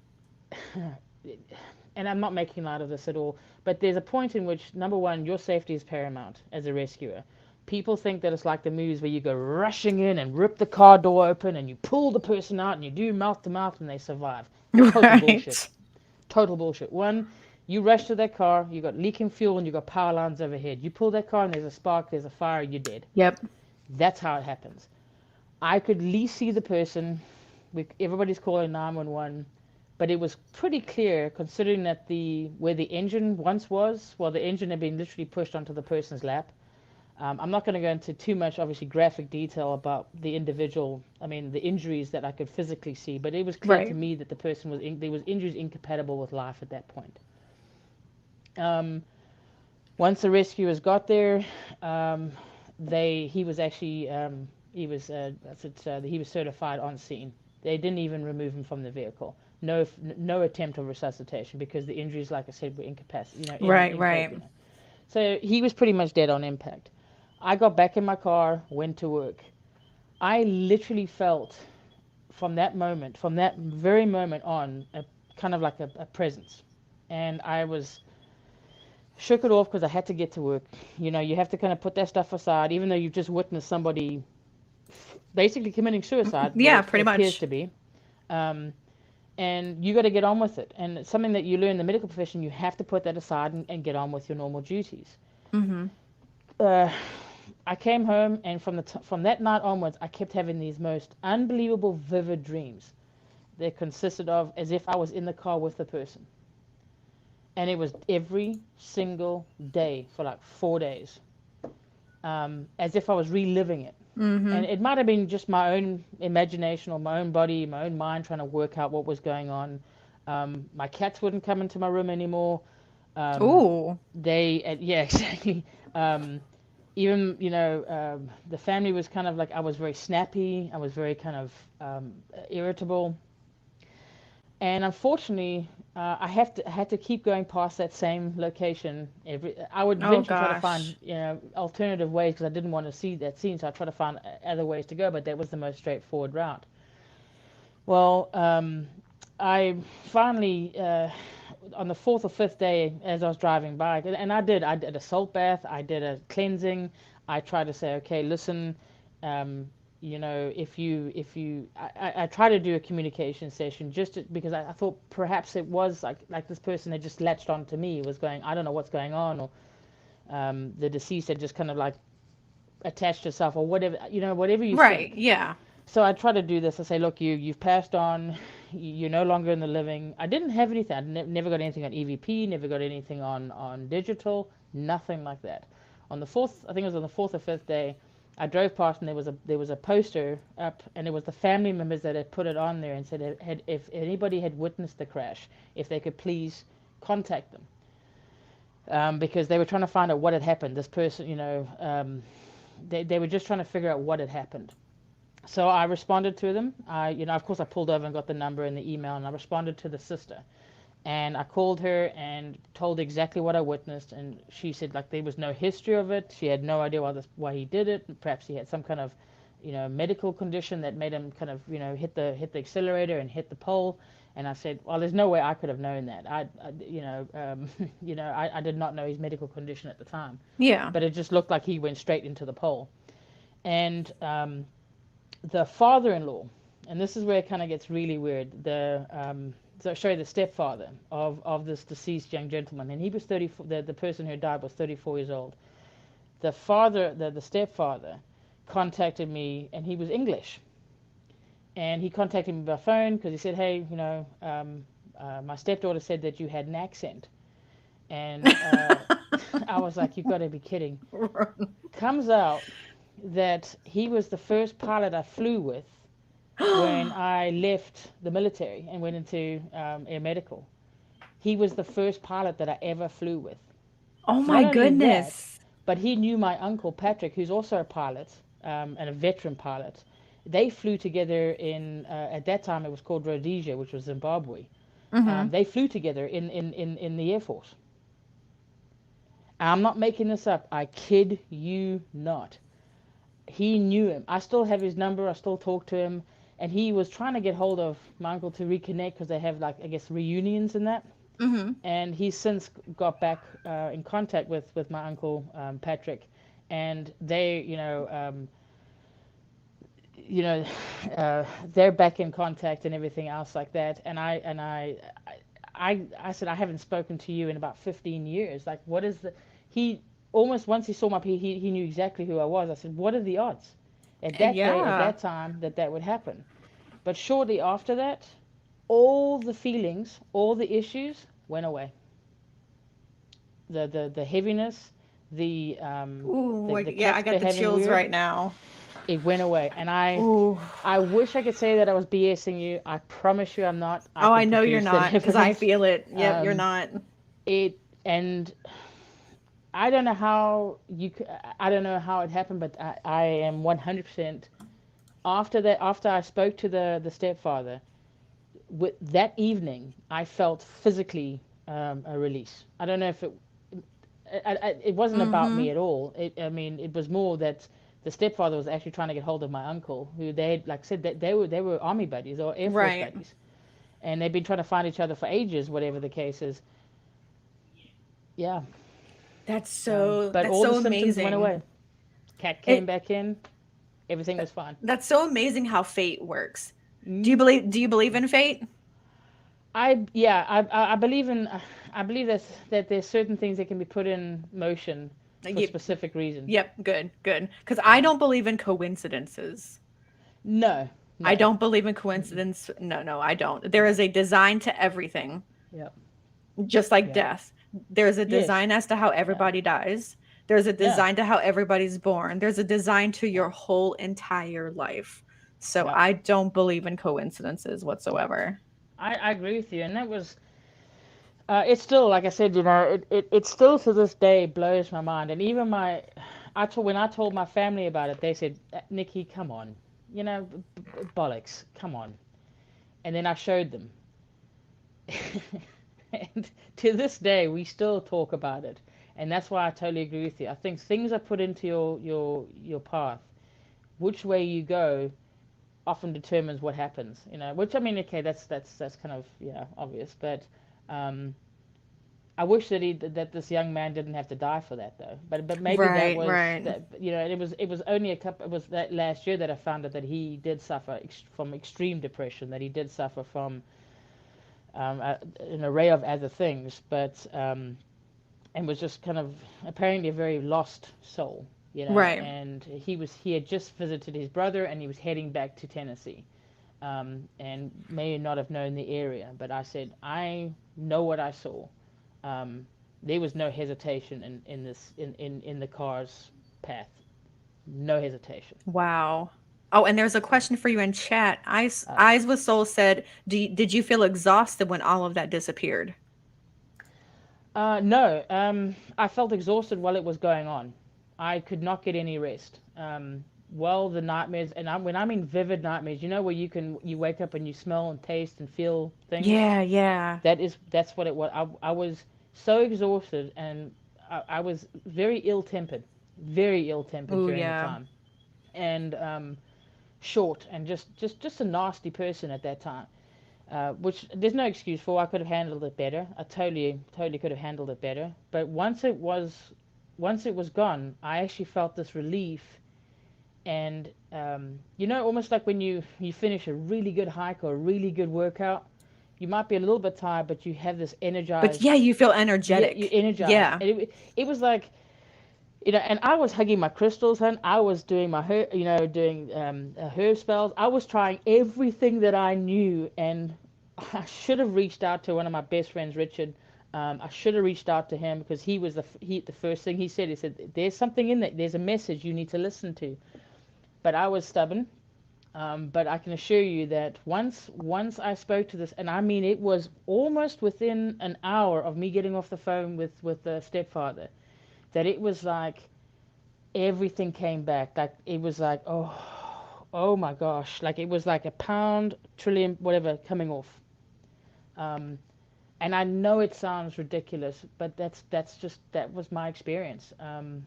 and I'm not making light of this at all, but there's a point in which, number one, your safety is paramount as a rescuer. People think that it's like the movies where you go rushing in and rip the car door open and you pull the person out and you do mouth to mouth and they survive. Total bullshit. Right. Total bullshit. One, you rush to that car, you got leaking fuel, and you got power lines overhead. You pull that car, and there's a spark, there's a fire, you're dead. Yep. That's how it happens. I could at least see the person. Everybody's calling 911, but it was pretty clear, considering that where the engine once was, well, the engine had been literally pushed onto the person's lap. I'm not going to go into too much, obviously, graphic detail about the the injuries that I could physically see, but it was clear to Right. me that the person there was injuries incompatible with life at that point. Um, Once the rescuers got there, um, he was actually he was certified on scene. They didn't even remove him from the vehicle. No attempt of resuscitation because the injuries, like I said, were incapacitated. Right. Right. So he was pretty much dead on impact. I got back in my car, went to work. I literally felt from that very moment on, a kind of like a presence, and I was shook it off because I had to get to work. You have to kind of put that stuff aside, even though you've just witnessed somebody basically committing suicide, what Yeah, it pretty appears much. to be. Um, and you got to get on with it. And it's something that you learn in the medical profession. You have to put that aside and get on with your normal duties. Mm-hmm. Uh, I came home, and from that night onwards, I kept having these most unbelievable, vivid dreams. They consisted of as if I was in the car with the person. And it was every single day for like 4 days, as if I was reliving it. Mm-hmm. And it might have been just my own imagination or my own body, my own mind trying to work out what was going on. My cats wouldn't come into my room anymore. Um, Ooh. yeah, exactly. Even, the family was kind of like, I was very snappy. I was very kind of irritable. And unfortunately, I had to keep going past that same location. I would Oh eventually try to find, gosh. alternative ways because I didn't want to see that scene. So I tried to find other ways to go, but that was the most straightforward route. Well, I finally, on the fourth or fifth day, as I was driving by, and I did a salt bath, I did a cleansing. I tried to say, okay, listen, um, I try to do a communication session because I thought perhaps it was like this person had just latched onto me, was going, I don't know what's going on, or the deceased had just kind of like attached herself, or whatever, whatever you Right. think. Yeah. So I try to do this. I say, look, you've passed on. You're no longer in the living. I didn't have anything. I never got anything on EVP. Never got anything on digital. Nothing like that. On the fourth, I think it was on the fourth or fifth day, I drove past and there was a poster up, and it was the family members that had put it on there and said if anybody had witnessed the crash, if they could please contact them, because they were trying to find out what had happened. This person, they were just trying to figure out what had happened. So I responded to them. Of course, I pulled over and got the number and the email, and I responded to the sister. And I called her and told exactly what I witnessed, and she said like there was no history of it. She had no idea why he did it. Perhaps he had some kind of, medical condition that made him kind of, hit the accelerator and hit the pole. And I said, well, there's no way I could have known that. I did not know his medical condition at the time, Yeah. but it just looked like he went straight into the pole. And the father-in-law, and this is where it kind of gets really weird. The stepfather of this deceased young gentleman, and he was 34. The person who died was 34 years old. The stepfather, contacted me, and he was English, and he contacted me by phone because he said, "Hey, my stepdaughter said that you had an accent," and I was like, "You got to be kidding!" Comes out that he was the first pilot I flew with when I left the military and went into air medical. He was the first pilot that I ever flew with. Oh my Not only that, goodness. but he knew my uncle Patrick, who's also a pilot, and a veteran pilot. They flew together at that time it was called Rhodesia, which was Zimbabwe. Mm-hmm. They flew together in the Air Force. I'm not making this up. I kid you not. He knew him. I still have his number. I still talk to him. And he was trying to get hold of my uncle to reconnect because they have, like, I guess, reunions and that. Mm-hmm. And he's since got back in contact with my uncle Patrick, and they, you know, they're back in contact and everything else like that. And I said I haven't spoken to you in about 15 years. Like, what is the? He almost once he saw my he knew exactly who I was. I said, what are the odds at that day at Yeah. that time that would happen? But shortly after that, all the feelings, all the issues went away. The heaviness, Ooh, the yeah, I cats got the behaving chills weird, right now. it went away. And Ooh. I wish I could say that I was BSing you. I promise you I'm not. I Oh, I can know you're produce the not because I evidence. feel it. Yep, you're Um, not. it and I don't know how I don't know how it happened, but I am 100% after that. After I spoke to the stepfather, with that evening, I felt physically a release. I don't know if it wasn't about Mm-hmm. me at all. I mean, it was more that the stepfather was actually trying to get hold of my uncle, who they had, like said, that they were army buddies or air force Right. buddies, and they've been trying to find each other for ages, whatever the case is. Yeah, but That's all the so symptoms went amazing. away. Cat came It back in, everything was fine. that's so amazing how fate works. Mm. Do you believe in fate? I believe in I believe that there's certain things that can be put in motion for a Yep. specific reason. Yep, good, good. Because I Yeah. don't believe in coincidences. No, I no. don't believe in Mm-mm. coincidence. No, no, I don't. There No. is a design to everything, Yeah. just like Yeah. death. There's a Yes. design as to how Yeah. everybody dies. There's a Yeah. design to how everybody's born. There's a design to Yeah. your whole entire life. So Yeah. I don't believe in coincidences whatsoever. I agree with you, and that was it's still like I said, it still to this day blows my mind, and even when I told my family about it, they said, Nikki, come on, bollocks, come on, and then I showed them, and to this day we still talk about it, and that's why I totally agree with you. I think things are put into your path. Which way you go often determines what happens. Which I mean, okay, that's kind of obvious, but um, I wish that this young man didn't have to die for that though. But maybe that Right, was right. that it was only a couple. It was that last year that I found out that he did suffer from extreme depression. That he did suffer from an array of other things, but and was just kind of apparently a very lost soul. Right. And he had just visited his brother, and he was heading back to Tennessee, and may not have known the area. But I said, I know what I saw. There was no hesitation in the car's path. No hesitation. Wow. Oh, and there's a question for you in chat. Uh, Eyes with Soul said, did you feel exhausted when all of that disappeared? no, I felt exhausted while it was going on. I could not get any rest. well, the nightmares, and when I mean vivid nightmares, where you wake up and you smell and taste and feel things. Yeah, yeah. That's what it was. I was so exhausted, and I was very ill tempered Oh, during the yeah. time, and short, and just a nasty person at that time. Which there's no excuse for. I could have handled it better. I totally could have handled it better. But once it was gone, I actually felt this relief, and almost like when you finish a really good hike or a really good workout, you might be a little bit tired, but you have this But energized. yeah, you feel Yeah, you energetic. energized, Yeah. and it was like, and I was hugging my crystals, and I was doing my doing herb spells. I was trying everything that I knew, and I should have reached out to one of my best friends, Richard. I should have reached out to him, because he was the first thing he said. He said, "There's something in there. There's a message you need to listen to." But I was stubborn. But I can assure you that once I spoke to this, and I mean it was almost within an hour of me getting off the phone with the stepfather, that it was like everything came back. Like it was like, oh my gosh, like it was like a pound, trillion, whatever coming off. Um, and I know it sounds ridiculous, but that was my experience. And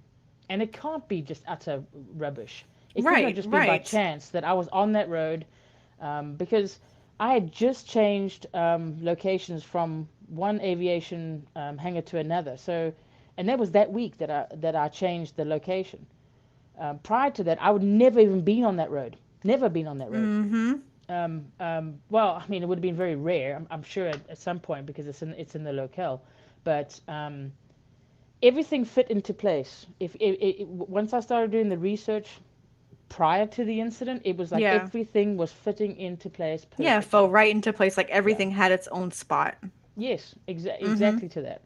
it can't be just utter rubbish. It couldn't have Right, just been by right. chance that I was on that road, because I had just changed locations from one aviation hangar to another. So, and that was that week that I changed the location. Prior to that, I would never even been on that road. Never been on that road. Mm-hmm. Well, I mean, it would have been very rare, I'm sure, at some point, because it's in the locale, but everything fit into place. If once I started doing the research prior to the incident, it was like Yeah. everything was fitting into place Yeah, fell perfectly. right into place. Like Yeah. everything had its own spot. Yes, Mm-hmm. exactly to that.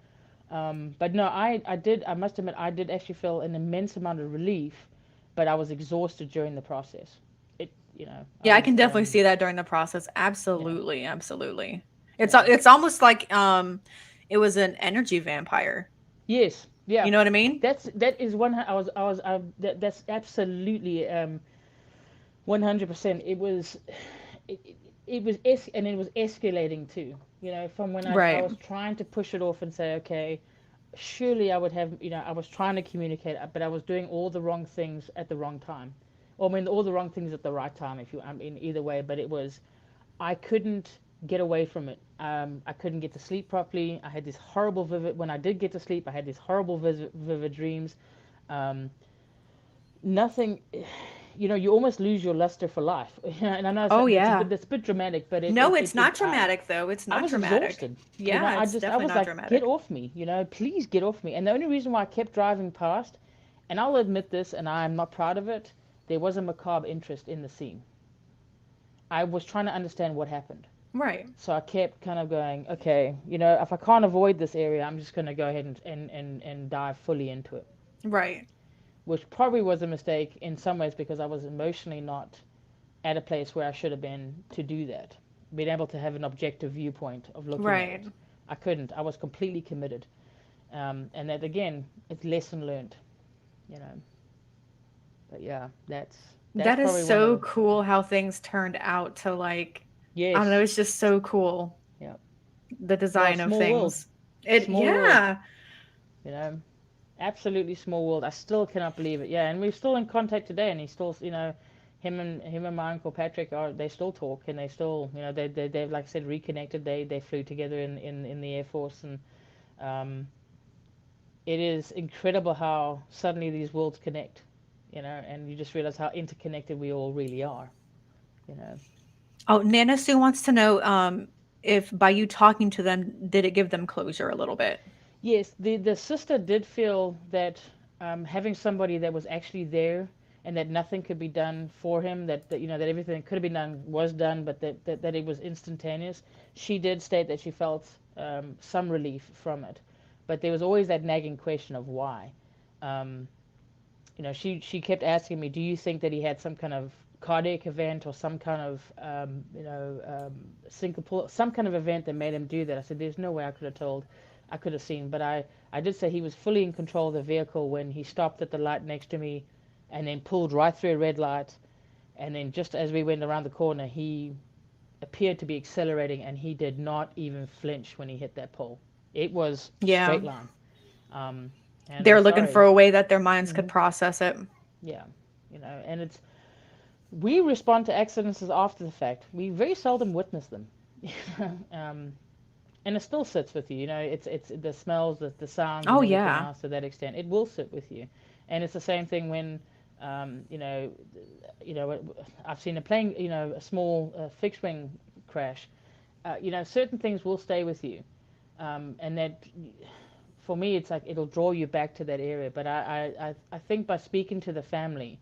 But no, I must admit, I did actually feel an immense amount of relief, but I was exhausted during the process. I Yeah, I was, can definitely see that during the process. yeah, Absolutely, absolutely. It's yeah. it's almost like it was an energy vampire. Yes, yeah. You know what I mean? That is one. That's absolutely 100%. And it was escalating too. From when I Right. was trying to push it off and say, okay, surely I would have, I was trying to communicate, but I was doing all the wrong things at the wrong time. Or, I mean, all the wrong things at the right time, if you, I mean, either way. But I couldn't get away from it. I couldn't get to sleep properly. I had this horrible vivid. When I did get to sleep, I had these horrible vivid dreams. Um, Nothing. You almost lose your luster for life. And I know Oh that's a yeah. bit dramatic, but No, it's not dramatic though. It's I not was dramatic. exhausted. Yeah, it's I definitely was not like, get dramatic. off me. Please get off me. And the only reason why I kept driving past, and I'll admit this, and I am not proud of it, there was a macabre interest in the scene. I was trying to understand what happened. Right. So I kept kind of going, okay, if I can't avoid this area, I'm just going to go ahead and dive fully into it, Right. which probably was a mistake in some ways, because I was emotionally not at a place where I should have been to do that, being able to have an objective viewpoint of looking at Right. it. I couldn't. I was completely committed. And that, again, it's lesson learned, you know. But yeah, that's That is probably one so of, yeah. cool how things turned out to like I don't know, Yes. it's just so cool. Yeah. The Well, design of small world. things. It Small world, yeah. you know. Absolutely small world. I still cannot believe it. Yeah, and we're still in contact today, and he's still, him and my uncle Patrick they still talk, and they still, they've, like I said, reconnected. They flew together in the Air Force, and um, it is incredible how suddenly these worlds connect, and you just realize how interconnected we all really are, you know. Oh, Nana Sue wants to know if by you talking to them, did it give them closure a little bit? Yes, the sister did feel that, having somebody that was actually there, and that nothing could be done for him, that everything that could have been done was done, but that it was instantaneous. She did state that she felt some relief from it, but there was always that nagging question of why. Um, she kept asking me, "Do you think that he had some kind of cardiac event, or some kind of syncopal, some kind of event that made him do that?" I said, "There's no way I could have seen." But I did say he was fully in control of the vehicle when he stopped at the light next to me, and then pulled right through a red light. And then just as we went around the corner, he appeared to be accelerating, and he did not even flinch when he hit that pole. It was Yeah. straight line. Um, and I'm They're looking for sorry. a way that their minds could Hmm. process it. Yeah, and it's we respond to accidents after the fact. We very seldom witness them. um, and it still sits with you. It's the smells, the sounds, Oh and everything yeah. else. To that extent, it will sit with you. And it's the same thing when, I've seen a plane, a small fixed wing crash. Certain things will stay with you, and that for me, it's like it'll draw you back to that area. But I think by speaking to the family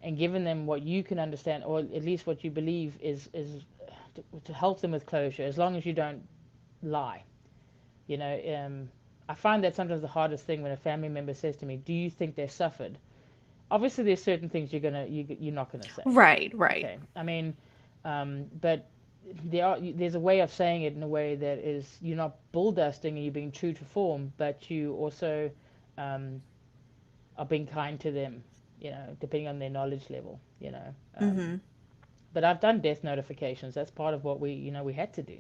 and giving them what you can understand, or at least what you believe is to help them with closure, as long as you don't lie. You know, I find that sometimes the hardest thing when a family member says to me, "Do you think they suffered?" Obviously, there's certain things you're not gonna say. Right, right. Okay, I mean, but there's a way of saying it in a way that is you're not bull dusting and you're being true to form, but you also um, are being kind to them. Depending on their knowledge level. Mm-hmm. But I've done death notifications. That's part of what we had to do.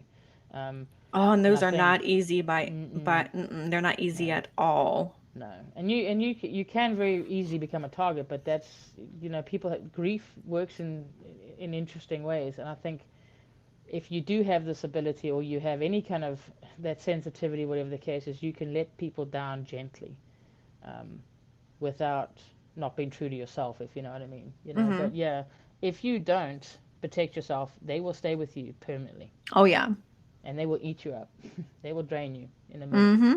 Um, Oh, and and I those are think, not easy mm-mm, they're not easy no, at all. no, and you can very easily become a target. But that's people grief works in interesting ways, and I think if you do have this ability or you have any kind of that sensitivity, whatever the case is, you can let people down gently, um, without not being true to yourself, if you know what I mean. Mm-hmm. But yeah, if you don't protect yourself, they will stay with you permanently, Oh yeah. and they will eat you up. They will drain you in a minute. Mm-hmm.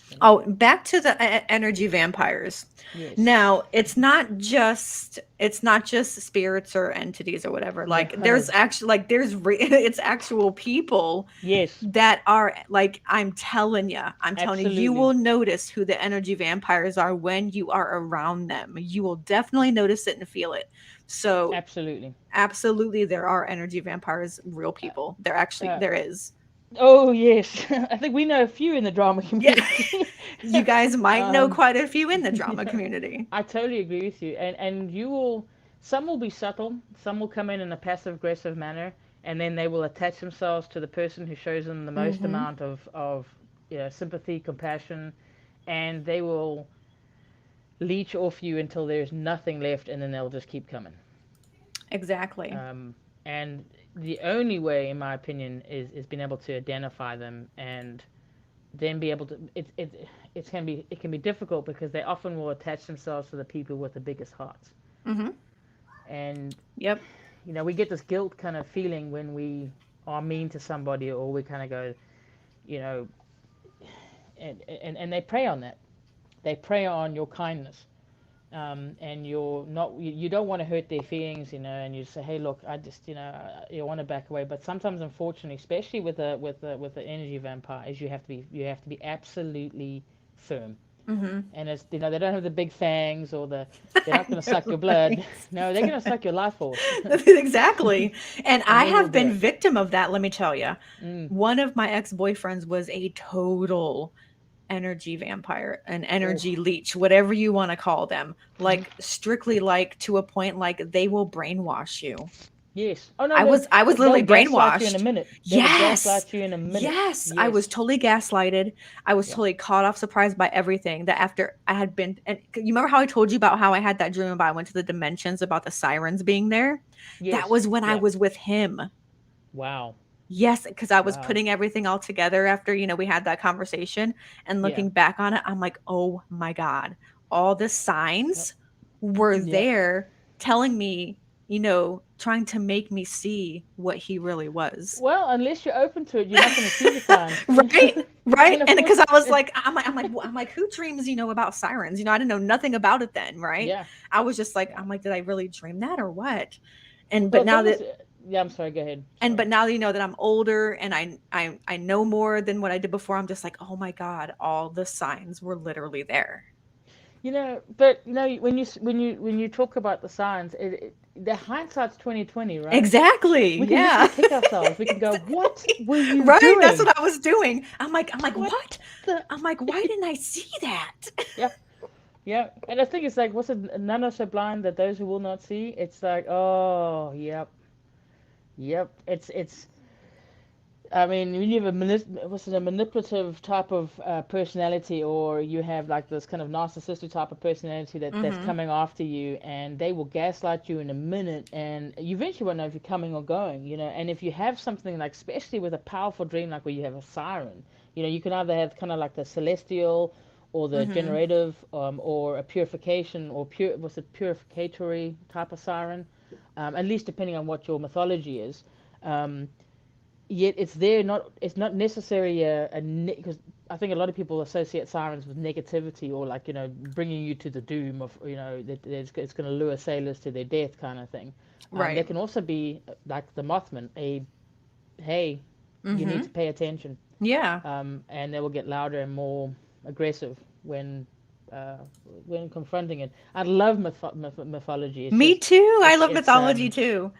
You know. Oh, back to the energy vampires. Yes. Now, it's not just spirits or entities or whatever. Like No. there's actually it's actual people Yes. that are like I'm telling you, you Absolutely. will notice who the energy vampires are when you are around them. You will definitely notice it and feel it. So, Absolutely. absolutely there are energy vampires, real people. Uh, There is. oh yes, I think we know a few in the drama Yeah. community. You guys might know um, quite a few in the drama community. I totally agree with you, and you will. Some will be subtle. Some will come in a passive aggressive manner, and then they will attach themselves to the person who shows them the most Mhm. amount of sympathy, compassion, and they will leech off you until there's nothing left, and then they'll just keep coming. Exactly. Um, and the only way, in my opinion, is being able to identify them and then be able to. It can be difficult because they often will attach themselves to the people with the biggest hearts, Mhm. and Yep. we get this guilt kind of feeling when we are mean to somebody, or we kind of go, you know, and they prey on that. They prey on your kindness. And you're not you don't want to hurt their feelings, and you say, hey, look, I just you want to back away. But sometimes, unfortunately, especially with the energy vampires, you have to be absolutely firm. Mhm. And it's they don't have the big fangs, or they're I not going to know, suck your blood. right? No, they're going to suck your life force. Exactly. And And I they will have do been it. victim of that, let me tell you. Mm. One of my ex-boyfriends was a total energy vampire, an Oh. energy leech, whatever you want to call them. Like strictly like to a point like they will brainwash you. Yes. Oh no, I no. was I was They'll literally gaslight you in a brainwashed. minute. They will Yes. gaslight you in a minute. Yes, I was Yes. totally gaslighted. I was Yeah. totally caught off surprise by everything that after I had been and you remember how I told you about how I had that dream about I went to the dimensions about the sirens being there? That Yes. was when I Yeah. was with him. Wow. Yes, because I was Wow. putting everything all together after, we had that conversation and Yeah. looking back on it, I'm like, "Oh my god. All the Yep. signs were Yep. there telling me, trying to make me see what he really was." Well, unless you're open to it, you're not going to see the signs. Right? Right? And of And course, because I was like, I'm like, who dreams, about sirens? I didn't know nothing about it then, right? yeah, I was just like, yeah. I'm like, did I really dream that or what? And Well, but the now thing is, that yeah. I'm sorry. Go ahead. and Sorry. but now that that I'm older and I know more than what I did before, I'm just like, oh my god, all the signs were literally there. But when you talk about the signs, the hindsight's 2020, right? Exactly. We can literally Yeah. kick ourselves. We can go, "What Exactly. were you Right? That's doing? what I was doing. I'm like, What what? the?" I'm like, why didn't I see that? Yeah. Yeah, and I think it's like, what's it? None are so blind that those who will not see. It's like, oh, yep, yep. It's. I mean, when you have what's it, a manipulative type of personality, or you have like this kind of narcissistic type of personality that's Mm-hmm. coming after you, and they will gaslight you in a minute, and you eventually won't know if you're coming or going, you know. And if you have something like, especially with a powerful dream, like where you have a siren, you know, you can either have kind of like the celestial, or the Mm-hmm. generative, or a purification, or what's it, purificatory type of siren, at least depending on what your mythology is. Um, Yet it's there, not it's not necessarily because I think a lot of people associate sirens with negativity, or like, you know, bringing you to the doom of, you know, that it's going to lure sailors to their death kind of thing. There Right. can also be like the Mothman, a hey, you need Mm-hmm. to pay attention, Yeah. and they will get louder and more aggressive uh, when confronting it. I love mythology. It's Me just too. I love it's mythology too.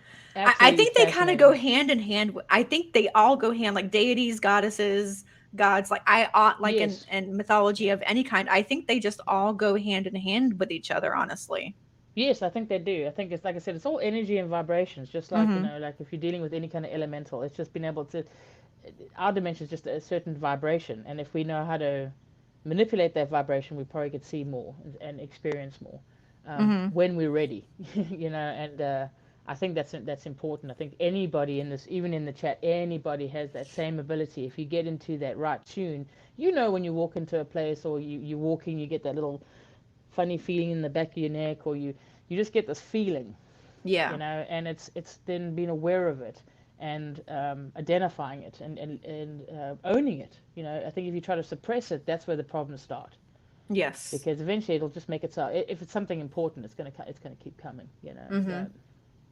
I absolutely think they kind of go fascinating. hand in hand. I think they all go hand, like deities, goddesses, gods. Like I ought, like Yes. in mythology of any kind. I think they just all go hand in hand with each other. Honestly. Yes, I think they do. I think it's like I said, it's all energy and vibrations. Just like, you Mm-hmm. know, like if you're dealing with any kind of elemental, it's just being able to. Our dimension is just a certain vibration, and if we know how to manipulate that vibration, we probably could see more and experience more Mm-hmm. when we're ready. You know, and I think that's important. I think anybody in this, even in the chat, anybody has that same ability. If you get into that right tune, you know, when you walk into a place, or you're walking, you get that little funny feeling in the back of your neck, or you just get this feeling, you Yeah. know, and it's then being aware of it, and identifying it, and owning it. You know, I think if you try to suppress it, that's where the problems start, Yes. because eventually it'll just make itself. If it's something important, it's gonna keep coming. You know, Mm-hmm. but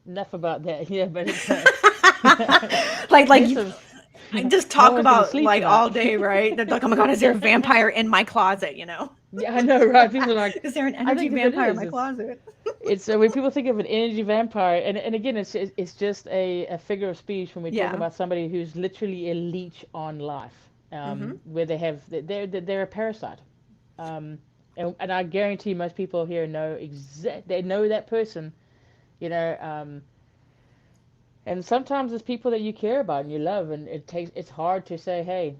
enough about that. Yeah, but it's like there's you, some I just no talk one's gonna about sleep like tonight. all day, right? They're like, oh my god, is there a vampire in my closet? You know, Yeah, I know, right? People are like, is there an I energy think because it vampire in is. my closet? It's when people think of an energy vampire, and again, it's just a figure of speech when we talk Yeah. about somebody who's literally a leech on life, Mm-hmm. where they're a parasite, and I guarantee most people here know they know that person, you know, and sometimes it's people that you care about and you love, and it's hard to say, hey,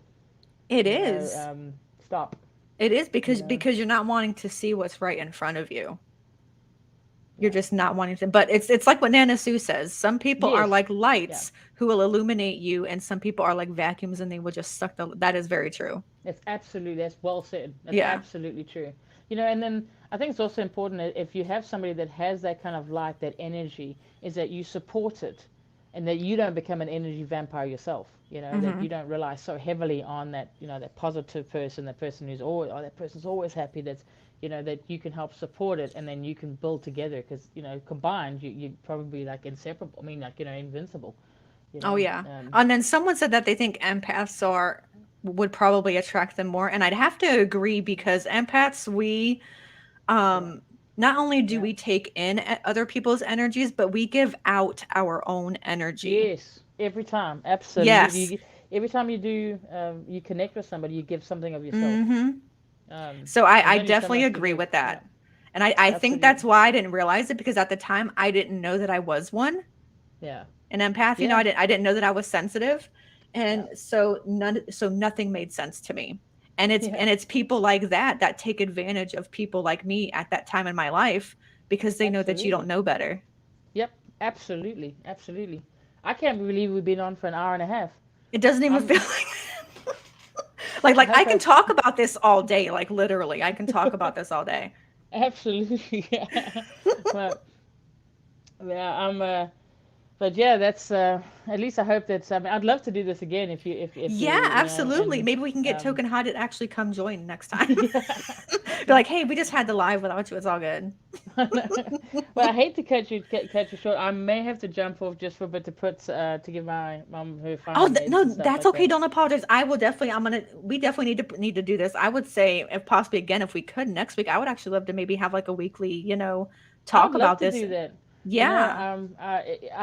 It you know, is. stop, It is you because know, you're not wanting to see what's right in front of you. You're yeah, just not wanting to. But it's like what Nana Sue says. Some people are yes, like yeah. lights who will illuminate you, and some people are like vacuums and they will just suck the. That is very true. That's well said. That's Yeah. absolutely true. You know, and then I think it's also important that if you have somebody that has that kind of light, that energy, is that you support it, and that you don't become an energy vampire yourself. You know, that Mm-hmm. you don't rely so heavily on that, you know, that positive person, that person who's always, oh, that person's always happy. That's, you know, that you can help support it, and then you can build together, because, you know, combined, you probably like inseparable. I mean, like, you know, invincible. You Oh know, yeah. And then someone said that they think empaths are would probably attract them more, and I'd have to agree because empaths we yeah, um not only do yeah. we take in other people's energies, but we give out our own energy. Yes, every time, absolutely. Yes. Every time you do, you connect with somebody, you give something of yourself. Mm-hmm. Um, So there's I only so definitely much to agree give. with Yeah, that. And I think that's absolutely. why I didn't realize it because at the time I didn't know that I was one, Yeah, an empath. You know, yeah, I didn't know that I was sensitive. yeah, And so nothing made sense to me. yeah, And it's people like that that take advantage of people like me at that time in my life because they know that you don't absolutely. know better. Yep, absolutely, absolutely. I can't believe we've been on for an hour and a half. It doesn't even feel I'm. like I like I hope can I. talk about this all day, like literally. I can talk about this all day. Absolutely. Yeah. Well, yeah. But yeah, that's. At least I hope that's. I mean, I'd love to do this again if Yeah, you, you know, absolutely. and Maybe we can get um. Token Hot to actually come join next time. Yeah. Be like, hey, we just had the live without you. It's all good. Well, I hate to cut you short. I may have to jump off just for a bit to to give my mom her Oh final meds no, and stuff that's like okay. that. Don't apologize. I will definitely. I'm gonna. We definitely need to do this. I would say, if possibly again, if we could next week, I would actually love to maybe have like a weekly, I would talk love about to this. do that. You know, Yeah.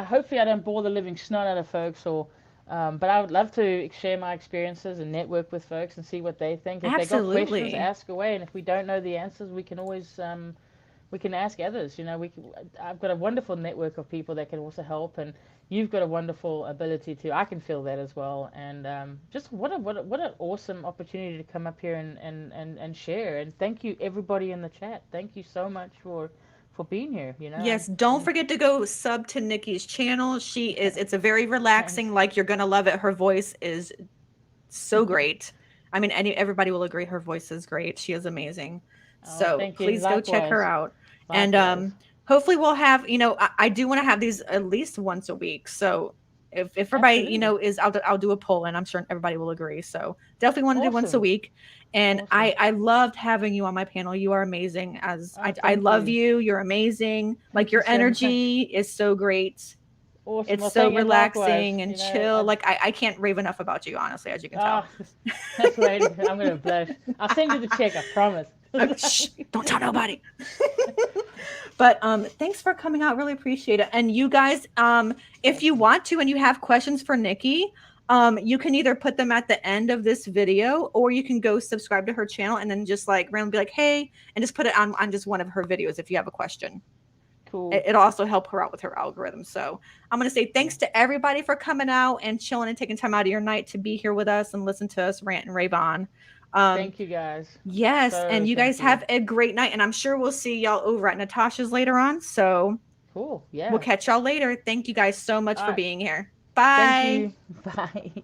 hopefully I don't bore the living snot out of folks, or But I would love to share my experiences and network with folks and see what they think. If they got questions, Absolutely. ask away, and if we don't know the answers, we can always we can ask others. I've got a wonderful network of people that can also help, and you've got a wonderful ability to. I can feel that as well, and just what an awesome opportunity to come up here and share. And thank you everybody in the chat. Thank you so much for being here. Yes, don't forget to go sub to Nikki's channel. It's a very Thanks. relaxing, like you're gonna love it. Her voice is so great. I mean, everybody will agree her voice is great. She is amazing. Oh, So thank you. please go check her Likewise, out. And likewise. hopefully we'll have, I do want to have these at least once a week. So if everybody, Absolutely. I'll do a poll and I'm sure everybody will agree. So definitely want to do once a Awesome. week. And Awesome. I loved having you on my panel. You are amazing. As Oh, I thank love you. you. You're amazing. Like Thank you your so much. energy is so great. Awesome. It's Well, so thank and likewise. relaxing and chill. Like I can't rave enough about you, honestly, as you can tell. Ah, that's great. I'm gonna blush. I'll send you the check. I promise. Shh, don't tell nobody. But thanks for coming out. Really appreciate it. And you guys, if you Awesome. want to and you have questions for Nicki, you can either put them at the end of this video or you can go subscribe to her channel and then just like randomly be like, hey, and just put it on just one of her videos if you have a question. Cool. It'll also help her out with her algorithm. So I'm going to say Cool. thanks to everybody for coming out and chilling and taking time out of your night to be here with us and listen to us rant and rave on. Um, Thank you guys. yes, So and you thank guys you. have a great night, and I'm sure we'll see y'all over at Natasha's later on. So Cool. we'll Yeah. catch y'all later. Thank you guys so much All for right. being here. Thank Bye. you. Bye.